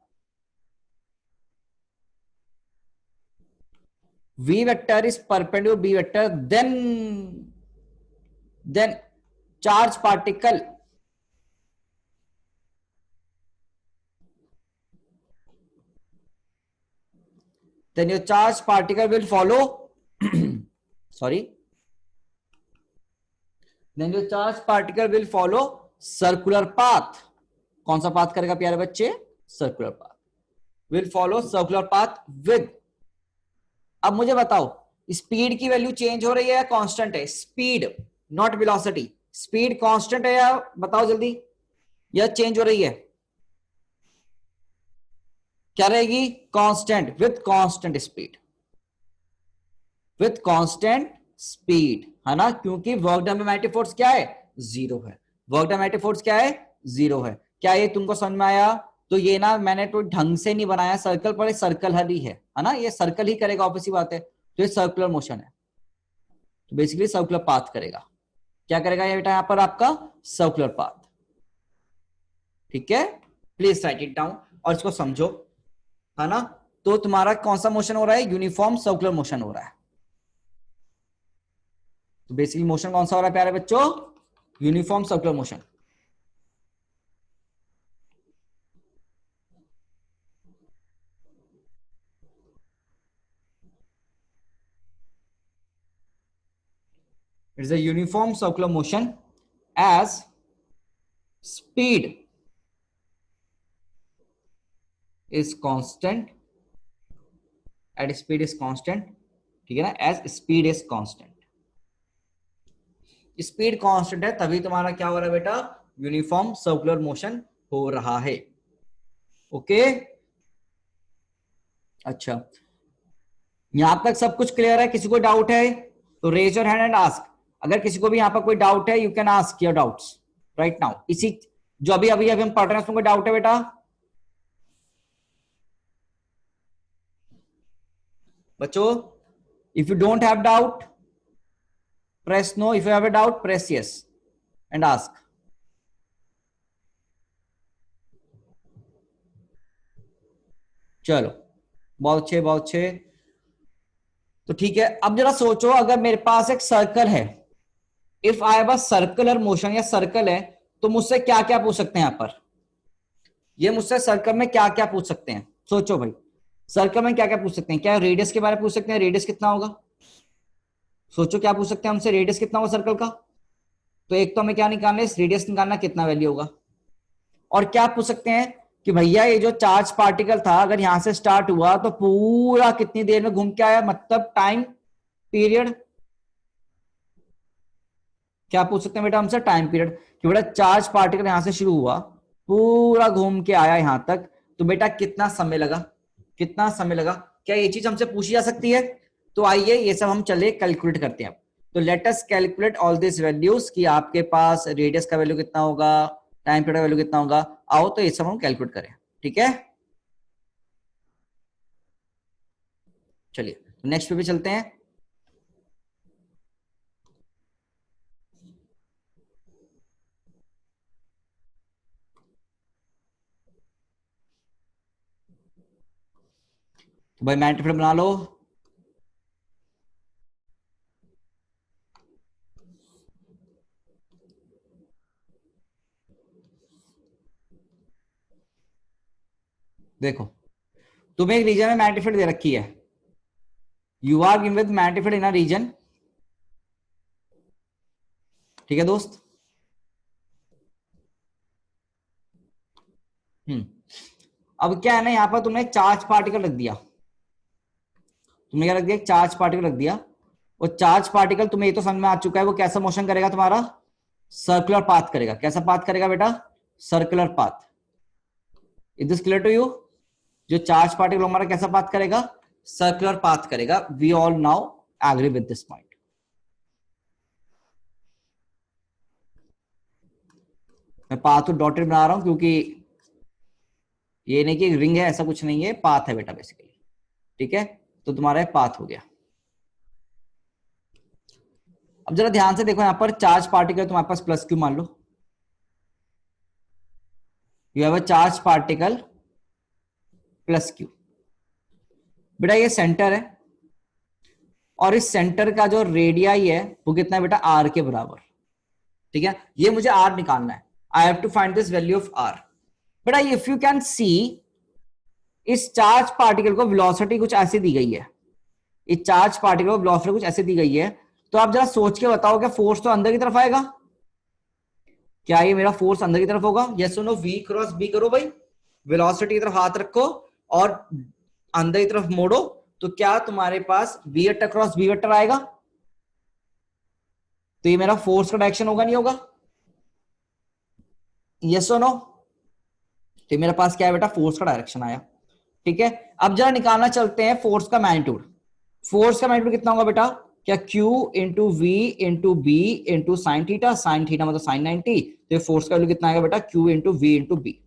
v vector is perpendicular b vector, then charge particle then your charge particle will follow sorry, then your charge particle will follow circular path. कौन सा पाथ करेगा प्यारे बच्चे? Circular path, will follow circular path with। अब मुझे बताओ speed की value change हो रही है या कांस्टेंट है? Speed not velocity, speed constant है या बताओ जल्दी, या चेंज हो रही है? क्या रहेगी? Constant, with constant speed, with constant speed, है ना, क्योंकि work done by magnetic force क्या है? जीरो है। वर्क डन मैग्नेटिक फोर्स क्या है? जीरो है। क्या ये तुमको समझ में आया? तो ये ना मैंने तो ढंग से नहीं बनाया सर्कल, पर सर्कल ही है ना, ये सर्कल ही करेगा, ऑब्वियस बात है, तो ये सर्कुलर मोशन है, तो बेसिकली सर्कुलर पाथ करेगा। क्या करेगा ये बेटा यहां पर आपका सर्कुलर पाथ, ठीक है। प्लीज राइट इट डाउन और इसको समझो, है ना। तो तुम्हारा कौन सा मोशन हो रहा है, यूनिफॉर्म सर्कुलर मोशन हो रहा है। तो बेसिकली मोशन कौन सा हो रहा है प्यारे बच्चों, uniform circular motion. It's a uniform circular motion as speed is constant, at speed is constant, ठीक है ना, as speed is constant, speed constant है तभी तुम्हारा क्या हो रहा है बेटा, यूनिफॉर्म सर्कुलर मोशन हो रहा है। ओके अच्छा, यहां तक सब कुछ क्लियर है, किसी को डाउट है तो raise your hand and ask. अगर किसी को भी यहां पर कोई डाउट है, you can ask your doubts right now. इसी जो अभी अभी अभी हम पढ़ रहे हैं उसमें कोई डाउट है बेटा, बच्चों? If you don't have doubt press no, if you have a doubt press yes and ask। चलो बहुत अच्छे बहुत अच्छे। तो ठीक है, अब जरा सोचो अगर मेरे पास एक सर्कल है, if I have a circular motion या सर्कल है, तो मुझसे क्या क्या पूछ सकते हैं यहां पर, ये मुझसे सर्कल में क्या क्या पूछ सकते हैं, सोचो भाई। सर्कल में क्या क्या पूछ सकते हैं, क्या रेडियस के बारे में पूछ सकते हैं, रेडियस कितना होगा, सोचो क्या पूछ सकते हैं हमसे, रेडियस कितना होगा सर्कल का। तो एक तो हमें क्या निकालना है, रेडियस निकालना कितना वैल्यू होगा। और क्या पूछ सकते हैं कि भैया ये जो चार्ज पार्टिकल था अगर यहां से स्टार्ट हुआ तो पूरा कितनी देर में घूम के आया, मतलब टाइम पीरियड। क्या पूछ सकते हैं बेटा हमसे, टाइम पीरियड, कि बेटा चार्ज पार्टिकल यहां से शुरू हुआ पूरा घूम के आया यहां तक, तो बेटा कितना समय लगा, कितना समय लगा। क्या ये चीज हमसे पूछी जा सकती है? तो आइए ये सब हम चले कैलकुलेट करते हैं। तो let us calculate all this values, कि आपके पास रेडियस का वैल्यू कितना होगा, टाइम पीरियड का वैल्यू कितना होगा। आओ तो ये सब हम कैलकुलेट करें, ठीक है। चलिए नेक्स्ट पे भी चलते हैं। तो भाई मैट्रिक्स बना लो। देखो तुम्हें एक रीजन में मैग्नीफिड दे रखी है, you are given with magnified in a region, ठीक है दोस्त। अब क्या है ना, यहां पर तुमने एक चार्ज पार्टिकल रख दिया, तुमने क्या रख दिया, एक चार्ज पार्टिकल रख दिया। और चार्ज पार्टिकल तुम्हें ये तो समझ में आ चुका है वो कैसा मोशन करेगा तुम्हारा, सर्कुलर पाथ करेगा। कैसा पाथ करेगा बेटा, circular path. Is this clear to you? जो चार्ज पार्टिकल हमारा कैसा पाथ करेगा, सर्कुलर पाथ करेगा। We all now agree with this point. मैं पाथ तो डॉटेड बना रहा हूं क्योंकि ये नहीं कि रिंग है, ऐसा कुछ नहीं है, पाथ है बेटा बेसिकली, ठीक है। तो तुम्हारा पाथ हो गया। अब जरा ध्यान से देखो, यहां पर चार्ज पार्टिकल तुम्हारे पास प्लस क्यू मान लो, you have a charge particle plus Q. बेटा ये सेंटर है और इस सेंटर का जो रेडियाई है वो कितना है बेटा, आर के बराबर, ठीक है। ये मुझे आर निकालना है, I have to find this value of R. बेटा इफ यू कैन सी, इस चार्ज पार्टिकल को वेलोसिटी कुछ ऐसी दी गई है, इस चार्ज पार्टिकल को वेलोसिटी कुछ ऐसे दी गई है, तो आप जरा सोच के बताओ क्या फोर्स तो अंदर की तरफ आएगा, क्या ये मेरा फोर्स अंदर की तरफ होगा, यस और नो। वी क्रॉस बी करो भाई, वेलोसिटी की तरफ हाथ रखो और अंदर की तरफ मोड़ो, तो क्या तुम्हारे पास B vector cross B vector आएगा, तो ये मेरा फोर्स का डायरेक्शन होगा नहीं होगा, यस और नो। तो मेरे पास क्या है बेटा, फोर्स का डायरेक्शन आया, ठीक है। अब जरा निकालना चलते हैं फोर्स का मैग्नीट्यूड। फोर्स का मैग्नीट्यूड कितना होगा बेटा, क्या Q into V into B into sine theta मतलब साइन 90। तो फोर्स का वैल्यू कितना आएगा बेटा, Q into V into B.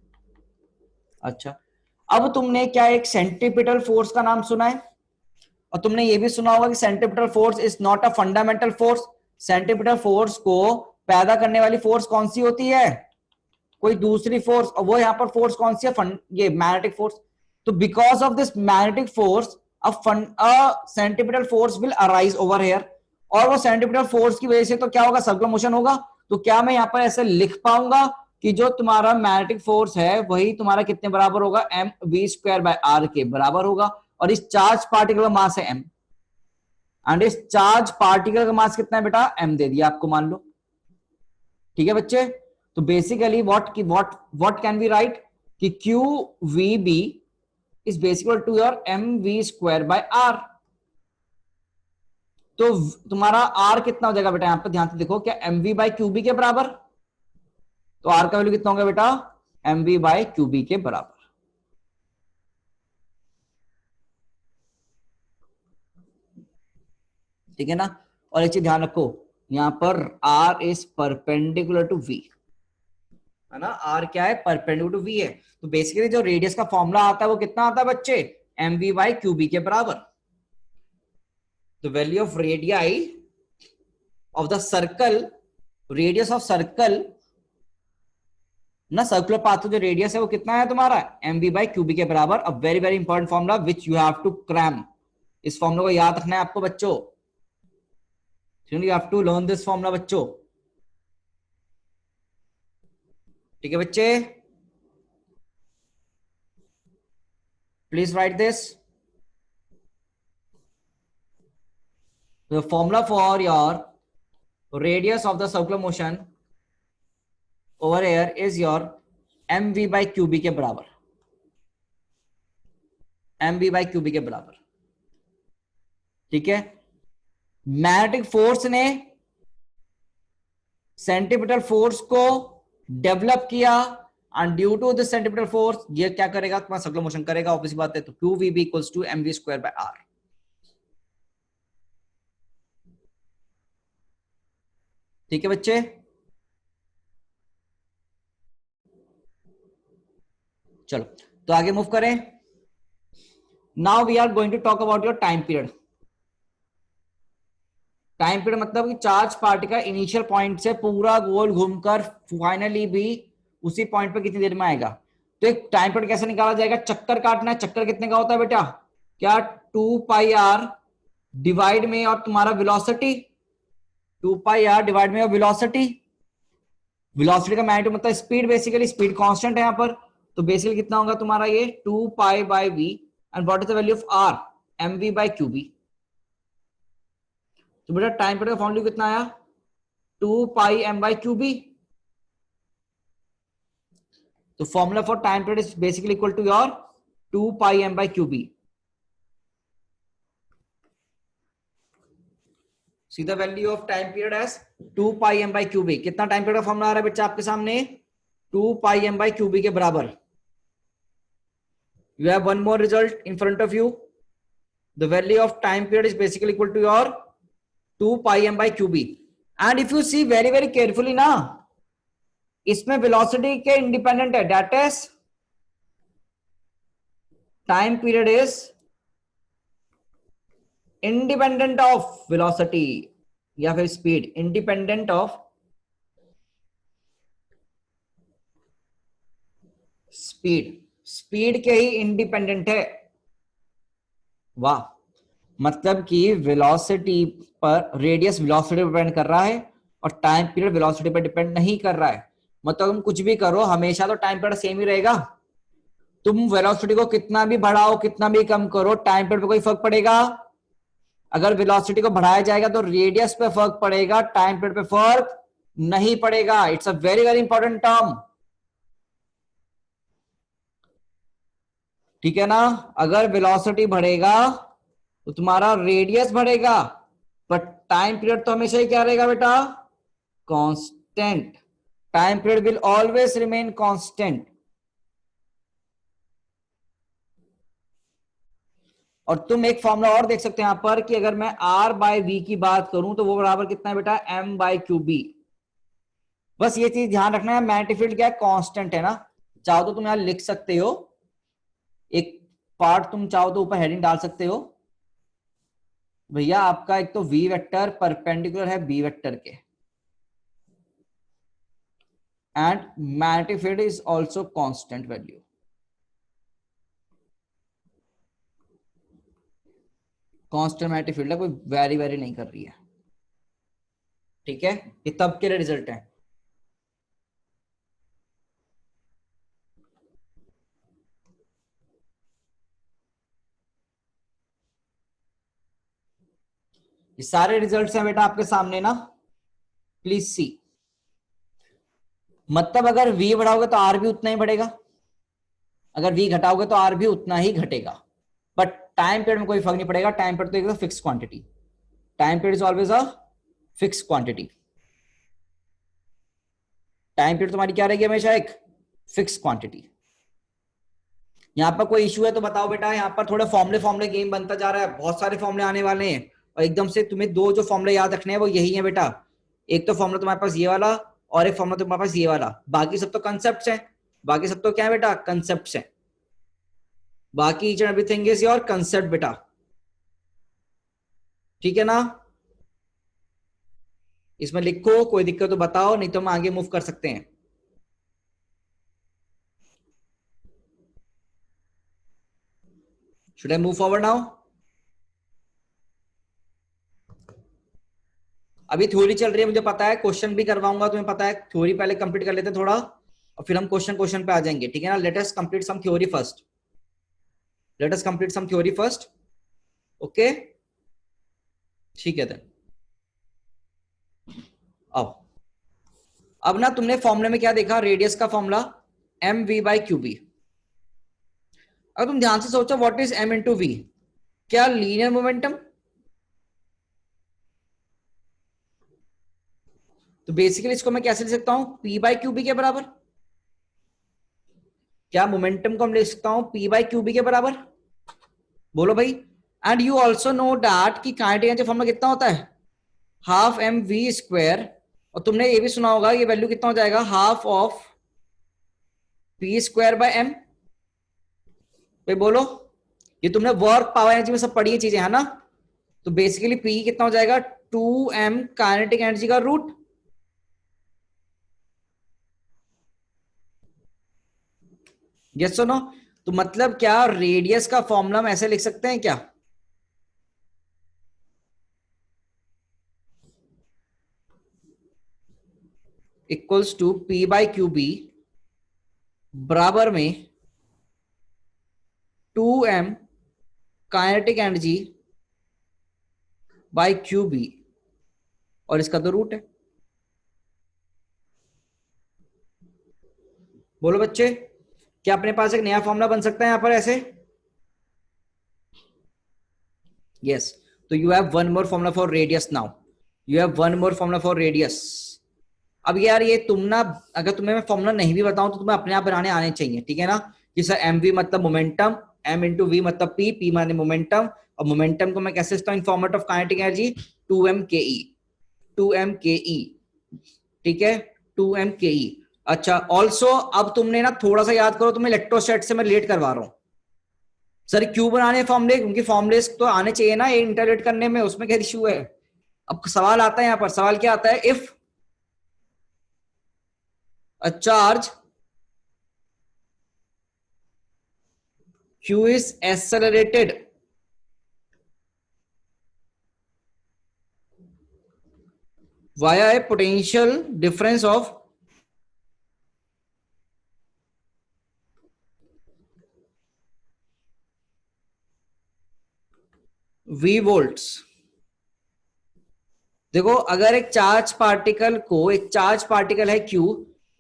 अच्छा, अब तुमने क्या एक सेंट्रीपिटल फोर्स का नाम सुना है? और तुमने ये भी सुना होगा कि centripetal force is not a fundamental force. Centripetal force को पैदा करने वाली फोर्स कौन सी होती है? कोई दूसरी फोर्स। और वो यहाँ पर फोर्स कौन सी है? ये मैग्नेटिक फोर्स। तो because of this magnetic force a centripetal force will arise over here. और वो सेंट्रीपिटल फोर्स की वजह से तो क्या होगा? सर्कुलर मोशन होगा। तो क्या मैं यहाँ पर ऐसे लिख पाऊंगा कि जो तुम्हारा मैग्नेटिक फोर्स है वही तुम्हारा कितने बराबर होगा? M V square by R के बराबर होगा। और इस चार्ज पार्टिकल का मास है एम, एंड इस चार्ज पार्टिकल का मास कितना है बेटा? एम दे दिया आपको, मान लो। ठीक है बच्चे? तो basically what can we write कि Q V B is basically to your M V square by R. तो तुम्हारा आर कितना हो जाएगा बेटा? यहां पर ध्यान से देखो, क्या M V by Q B के बराबर? तो आर का वैल्यू कितना होगा बेटा? M V by Q B के बराबर। ठीक है ना? और एक चीज ध्यान रखो, यहां पर R is perpendicular to V, है ना? आर क्या है? परपेंडिकुलर टू वी है। तो बेसिकली जो रेडियस का फॉर्मूला आता है वो कितना आता है बच्चे? M V by Q B के बराबर। तो value of radii of the circle, radius of circle ना, सर्कुलर पाथ जो रेडियस है वो कितना है तुम्हारा? M V by Q B के बराबर। A very very important formula which you have to cram. इस फॉर्मूला को याद रखना है आपको बच्चों। You have to learn this formula बच्चों। ठीक है बच्चे? Please write this. The formula for your radius of the circular motion over here is your mv by qb के बराबर, mv by qb के बराबर। ठीक है? मैग्नेटिक फोर्स ने सेंट्रीपिटल फोर्स को डेवलप किया, and due to this centripetal force ये क्या करेगा? तुम्हारा सर्कुलर मोशन करेगा, ऑब्वियस बात है। तो Q V B equals to M V square by R. ठीक है बच्चे? चलो तो आगे मूव करें। Now we are going to talk about your time period. Time period मतलब कि चार्ज पार्टिकल इनिशियल पॉइंट से पूरा गोल घूमकर फाइनली भी उसी पॉइंट पर कितनी देर में आएगा। तो एक टाइम पीरियड कैसे निकाला जाएगा? चक्कर काटना है। चक्कर कितने का होता है बेटा? क्या? 2 पाई आर डिवाइड में और तुम्हारा वेलोसिटी, 2 पाई आर डिवाइड में और वेलोसिटी। वेलोसिटी का मैग्नीट्यूड मतलब स्पीड, बेसिकली स्पीड कांस्टेंट है यहां पर। तो बेसिकली कितना होगा तुम्हारा ये? 2 pi by V, and what is the value of R? M V by Q B. तो बेटा टाइम पीरियड का फॉर्मूला कितना आया? 2 pi M by Q B. तो formula for time period is basically equal to your 2 pi M by Q B. See the value of time period as 2 pi M by Q B. कितना time period का formula आ रहा है बच्चा आपके सामने? 2 pi M by Q B के बराबर। You have one more result in front of you. The value of time period is basically equal to your 2 pi m by qb. And if you see very very carefully ना, इसमें velocity के independent है, that is time period is independent of velocity या फिर speed, independent of speed, speed के ही independent है। वाह, मतलब कि वेलोसिटी पर, रेडियस वेलोसिटी पर डिपेंड कर रहा है और टाइम पीरियड वेलोसिटी पर डिपेंड नहीं कर रहा है। मतलब तुम कुछ भी करो हमेशा तो टाइम पीरियड सेम ही रहेगा। तुम वेलोसिटी को कितना भी बढ़ाओ कितना भी कम करो, टाइम पीरियड पे कोई फर्क पड़ेगा? अगर वेलोसिटी को बढ़ाया जाएगा तो रेडियस पे फर्क पड़ेगा, टाइम पीरियड पे फर्क नहीं पड़ेगा। It's a very very important term. ठीक है ना? अगर वेलोसिटी बढ़ेगा तो तुम्हारा रेडियस बढ़ेगा, पर टाइम पीरियड तो हमेशा ही क्या रहेगा बेटा? Constant. Time period will always remain constant. और तुम एक फॉर्मूला और देख सकते हैं यहां पर कि अगर मैं आर बाय वी की बात करूं तो वो बराबर कितना है बेटा? M by Q B. बस ये चीज ध्यान रखना है, मैग्नेटिक फील्ड क्या है? कांस्टेंट है ना। चाहो तो तुम यहां लिख सकते हो एक पार्ट तुम चाहो तो ऊपर हेडिंग डाल सकते हो, भैया आपका एक तो v वेक्टर परपेंडिकुलर है b वेक्टर के, and magnetic field is also constant value. Constant magnetic field है, कोई वेरी वेरी नहीं कर रही है, ठीक है। ये तब के लिए रिजल्ट है। ये सारे रिजल्ट्स हैं बेटा आपके सामने ना, प्लीज सी। मतलब अगर v बढ़ाओगे तो r भी उतना ही बढ़ेगा, अगर v घटाओगे तो r भी उतना ही घटेगा, बट टाइम पीरियड में कोई फर्क नहीं पड़ेगा। टाइम पीरियड तो एक fix quantity, time period is always a fix quantity. Time period तुम्हारी क्या रहेगी, हमेशा एक फिक्स क्वांटिटी। यहाँ पर कोई इशू है तो बताओ बेटा। यहाँ पर थोड़ा फॉर्मुले फॉर्मुले गेम बनता जा रहा है, बहुत सारे फॉर्मुले आने वाले हैं, और एकदम से तुम्हें दो जो फॉर्मुले याद रखने हैं वो यही है बेटा। एक तो फॉर्मुला तुम्हारे पास ये वाला, और एक फॉर्मुला तुम्हारे पास ये वाला। बाकी सब तो कंसेप्ट है, बाकी सब तो क्या है बेटा, कंसेप्ट है। बाकी each and everything is your concept बेटा, ठीक है ना। इसमें लिखो, कोई दिक्कत तो बताओ, नहीं तो हम आगे मूव कर सकते हैं। Should I move forward now? अभी थ्योरी चल रही है, मुझे पता है, क्वेश्चन भी करवाऊंगा, तुम्हें पता है। थ्योरी पहले कंप्लीट कर लेते हैं थोड़ा, और फिर हम क्वेश्चन क्वेश्चन पे आ जाएंगे, ठीक है ना। Let us complete some theory first, let us complete some theory first, okay, ठीक है। देन अब ना तुमने फॉर्मूले में क्या देखा, रेडियस का formula M V by Q B. अगर तुम ध्यान से सोचो, what is M into V, क्या लीनियर मोमेंटम? तो बेसिकली इसको मैं कैसे लिख सकता हूं, पी बाई क्यू बी के बराबर। क्या मोमेंटम को हम लिख सकता हूं पी बाई क्यू बी के बराबर? बोलो भाई। And you also know that कि काइनेटिक एनर्जी फॉर्मूला कितना होता है, हाफ एम वी स्क्वायर। और तुमने ये भी सुना होगा, ये वैल्यू कितना हो जाएगा, half of P square by M. भाई बोलो, ये तुमने वर्क पावर एनर्जी में सब पढ़ी है चीजें, है ना। तो बेसिकली पी कितना हो जाएगा, 2m काइनेटिक एनर्जी का रूट। यस सुनो, तो मतलब क्या रेडियस का फॉर्मूला हम ऐसे लिख सकते हैं क्या, equals to P by Q B बराबर में 2m kinetic energy by Q B, और इसका तो रूट है। बोलो बच्चे, क्या अपने पास एक नया फॉर्मूला बन सकता है यहां पर ऐसे? यस, तो you have one more formula for radius now, you have one more formula for radius. अब यार ये तुम ना, अगर तुम्हें मैं फॉर्मूला नहीं भी बताऊं तो तुम्हें अपने आप बनाने आने चाहिए, ठीक है ना। कि सर एम वी मतलब मोमेंटम, एम इंटू वी मतलब पी, पी माने मोमेंटम, और मोमेंटम को मैं कैसे लिखता हूं in format of kinetic energy, 2m के ई, 2m के ई, ठीक है, 2m के ई। अच्छा, ऑल्सो अब तुमने ना थोड़ा सा याद करो, तुम्हें इलेक्ट्रोस्टैट से मैं रिलेट करवा रहा हूं। सर क्यों बनाने फॉर्मूले, क्योंकि फॉर्मूले तो आने चाहिए ना इंटरलेट करने में, उसमें क्या इश्यू है। अब सवाल आता है, यहां पर सवाल क्या आता है, if a charge q is accelerated via a potential difference of v volts। देखो, अगर एक चार्ज पार्टिकल को, एक चार्ज पार्टिकल है q,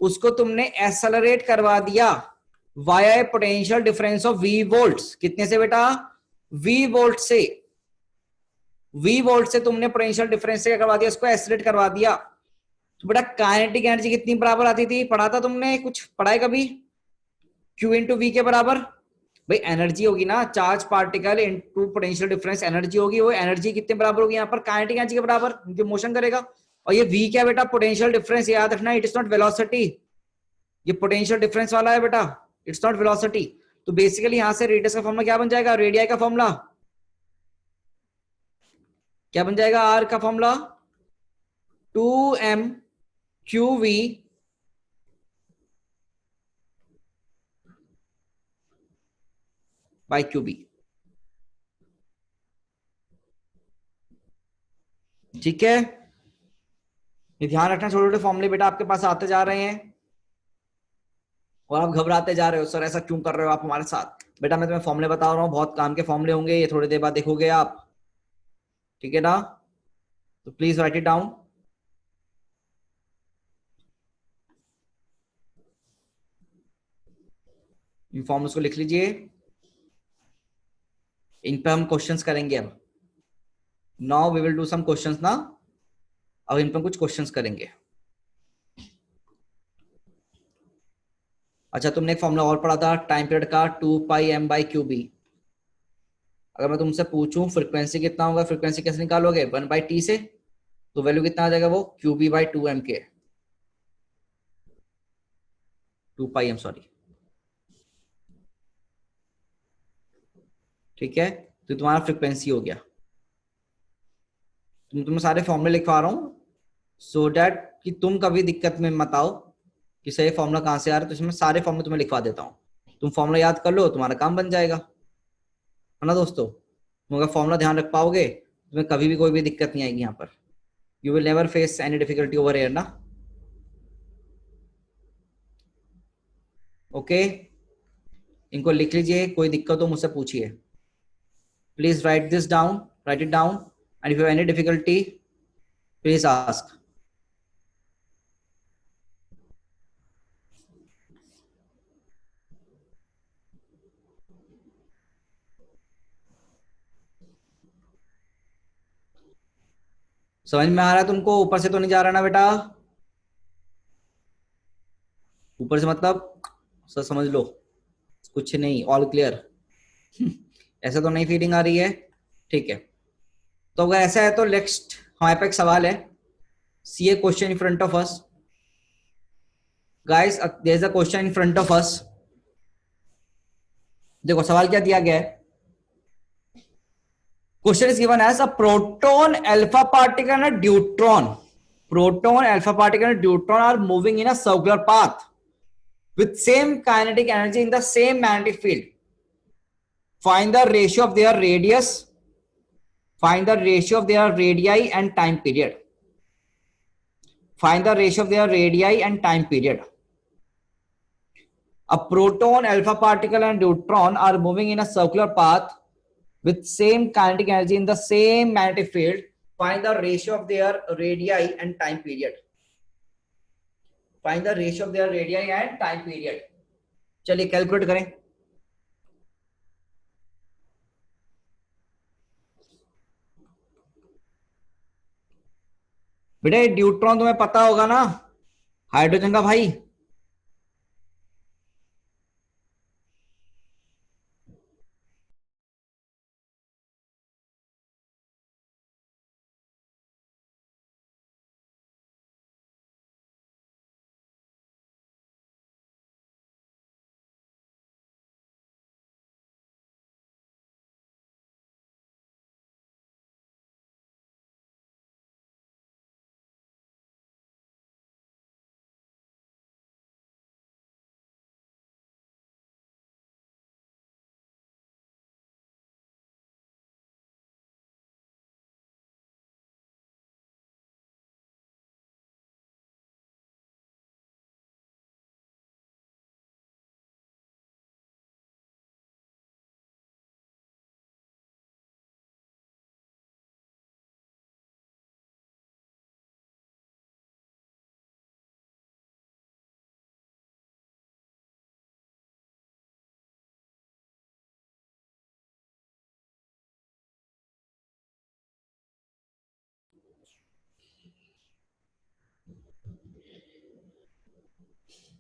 उसको तुमने एक्सेलरेट करवा दिया via A potential difference of v volts. कितने से बेटा, v वोल्ट से, v वोल्ट से तुमने पोटेंशियल डिफरेंस से क्या करवा दिया, इसको एक्सेलरेट करवा दिया। तो बेटा काइनेटिक एनर्जी कितनी बराबर आती थी, पढ़ा था तुमने, कुछ पढ़ा है कभी, q इंटू वी के बराबर। भाई एनर्जी होगी ना, charge particle into potential difference energy होगी, वो एनर्जी कितने बराबर होगी यहाँ पर, काइनेटिक एनर्जी के बराबर, क्योंकि मोशन करेगा। और ये v क्या बेटा, पोटेंशियल डिफरेंस, याद रखना, इट इज नॉट वेलोसिटी, ये पोटेंशियल डिफरेंस वाला है बेटा, इट्स नॉट वेलोसिटी। तो बेसिकली यहां से रेडियस का फॉर्मूला क्या बन जाएगा, रेडियाई का फॉर्मूला क्या बन जाएगा, आर का फॉर्मूला 2m QV/QB। ठीक है, ये ध्यान रखना, छोटे छोटे फॉर्मूले बेटा आपके पास आते जा रहे हैं और आप घबराते जा रहे हो, सर ऐसा क्यों कर रहे हो आप हमारे साथ। बेटा मैं तुम्हें फॉर्मूले बता रहा हूँ, बहुत काम के फॉर्मूले होंगे, ये थोड़ी देर बाद देखोगे आप। ठीक है ना, तो प्लीज राइट इट डाउन। इन फॉर्मूल्स को लिख लीजिए, इन पे हम क्वेश्चंस करेंगे अब। Now we will do some questions ना, अब इन पे कुछ क्वेश्चंस करेंगे। अच्छा, तुमने एक फॉर्मूला और पढ़ा था टाइम पीरियड का, 2πm/QB। अगर मैं तुमसे पूछूं फ्रीक्वेंसी कितना होगा, फ्रीक्वेंसी कैसे निकालोगे, 1/t से, तो वैल्यू कितना आ जाएगा वो, QB/2m के, 2πm सॉरी। ठीक है, तो तुम्हारा फ्रीक्वेंसी हो गया। तुम्हें सारे फॉर्मूले लिखवा रहा हूं सो डैट कि तुम कभी दिक्कत में मत आओ कि सही फॉर्मूला कहां से आ रहा है, तो इसमें सारे फॉर्मूले तुम्हें लिखवा देता हूं, तुम फॉर्मूला याद कर लो, तुम्हारा काम बन जाएगा, है ना दोस्तों। तुम अगर फॉर्मूला ध्यान रख पाओगे तुम्हें कभी भी कोई भी दिक्कत नहीं आएगी यहाँ पर, you will never face any difficulty over here ना। ओके, इनको लिख लीजिए, कोई दिक्कत हो मुझसे पूछिए, please write this down, right it down, and if you have any difficulty please ask. समझ में आ रहा है तुमको, ऊपर से तो नहीं जा रहा ना बेटा, ऊपर से मतलब सर समझ लो कुछ नहीं, ऑल क्लियर ऐसा तो नहीं फीलिंग आ रही है। ठीक है, तो अगर ऐसा है तो नेक्स्ट हमारे पे एक सवाल है, see a question in front of us guys, there is a question in front of us. देखो सवाल क्या दिया गया है, question is given as a proton alpha particle and a deuteron, proton alpha particle and neutron are moving in a circular path with same kinetic energy in the same magnetic field. Find the ratio of their radius, find the ratio of their radii and time period. Find the ratio of their radii and time period. A proton, alpha particle and neutron are moving in a circular path with same kinetic energy in the same magnetic field. Find the ratio of their radii and time period. Find the ratio of their radii and time period. चलिए calculate करें। बेटे deuteron तुम्हें पता होगा ना, hydrogen का भाई,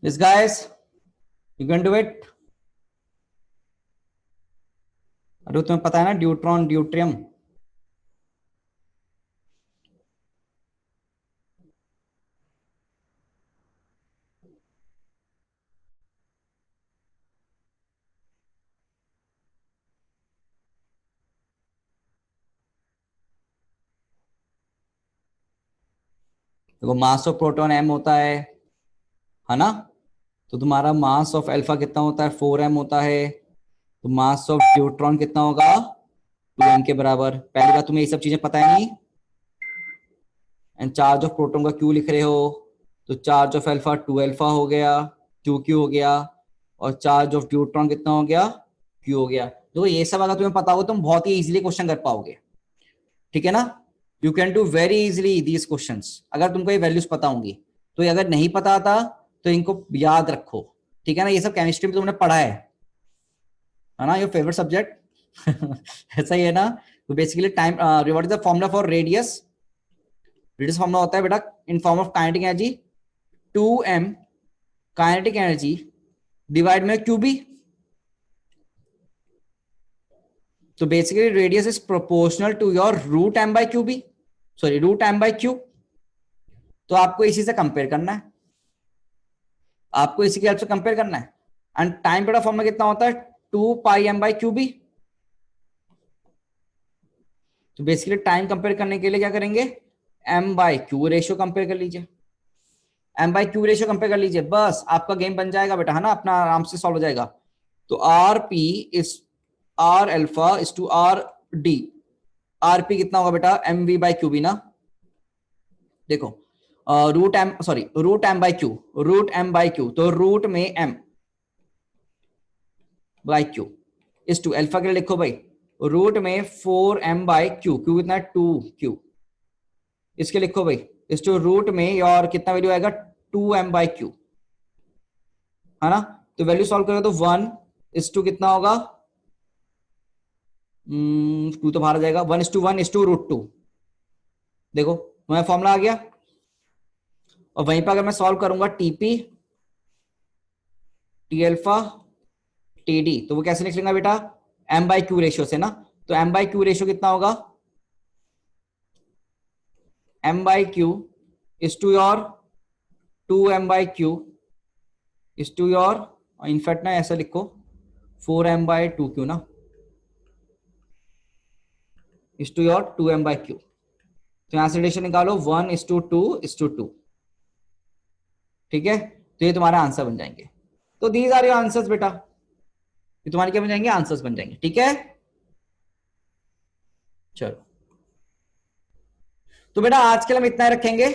this guys you can do it. अरे तुम्हें पता है ना ड्यूट्रॉन ड्यूट्रियम, देखो मास ऑफ प्रोटॉन m होता है ना, तो तुम्हारा मास ऑफ अल्फा कितना होता है 4m होता है, तो मास ऑफ न्यूट्रॉन कितना होगा 2m के बराबर। पहली बात तुम्हें ये सब चीजें पता है नहीं। एंड चार्ज ऑफ प्रोटॉन का क्यू लिख रहे हो, तो चार्ज ऑफ अल्फा 2 अल्फा हो गया, 2q हो गया, और चार्ज ऑफ न्यूट्रॉन कितना हो गया q हो गया। देखो ये सब अगर तुम्हें पता हो तुम बहुत ही इजीली क्वेश्चन कर पाओगे, ठीक है ना। You can do very easily these questions अगर तुमको ये वैल्यूज पता होंगी। तो ये अगर नहीं पता था तो इनको याद रखो, ठीक है ना। ये सब केमिस्ट्री में तुमने पढ़ा है ना, योर फेवरेट सब्जेक्ट ऐसा ही है ना। तो basically time what is the formula for radius. Radius formula होता है बेटा in form of kinetic energy 2m kinetic energy divide में क्यूबी। तो basically radius is proportional to your root m by Q B, sorry root m by Q. तो आपको इसी से compare करना है, आपको इसी के हेल्प से कंपेयर करना है। एंड टाइम बेटा फॉर्मूला कितना होता है 2 पाई m बाई क्यूबी। तो बेसिकली टाइम कंपेयर करने के लिए क्या करेंगे, m by Q ratio compare कर लीजिए, m by Q ratio compare कर लीजिए, बस आपका गेम बन जाएगा बेटा, है ना, अपना आराम से सॉल्व हो जाएगा। तो R P is R alpha is to R D, R P कितना होगा बेटा M V by Q B ना। देखो root M sorry root M by Q, root M by Q, तो रूट में M by Q is to alpha के लिए लिखो भाई रूट में 4m बाई क्यू, क्यू कितना है 2q, इसके लिखो भाई इस टू रूट में और कितना वैल्यू आएगा 2m बाई क्यू, है ना। तो वैल्यू सॉल्व करेगा तो 1 इज टू कितना होगा, टू तो बाहर आ जाएगा, 1 इज टू रूट 2। देखो मैं फॉर्मूला आ गया। और वहीं पर अगर मैं सॉल्व करूंगा TP T alpha T D, तो वो कैसे निकलेगा बेटा m बाई क्यू रेशियो से ना। तो m बाई क्यू रेशियो कितना होगा, m by Q is to your 2m by Q is to your, in fact ना ऐसा लिखो 4m बाई 2q ना, is to your 2m by Q. तो यहां से रिलेशन निकालो 1 इज टू 2 इज टू 2, ठीक है। तो ये तुम्हारा आंसर बन जाएंगे। तो दीज आर योर आंसर्स बेटा, ये तुम्हारे क्या बन जाएंगे, आंसर्स बन जाएंगे, ठीक है। चलो तो बेटा आज के लिए हम इतना ही रखेंगे।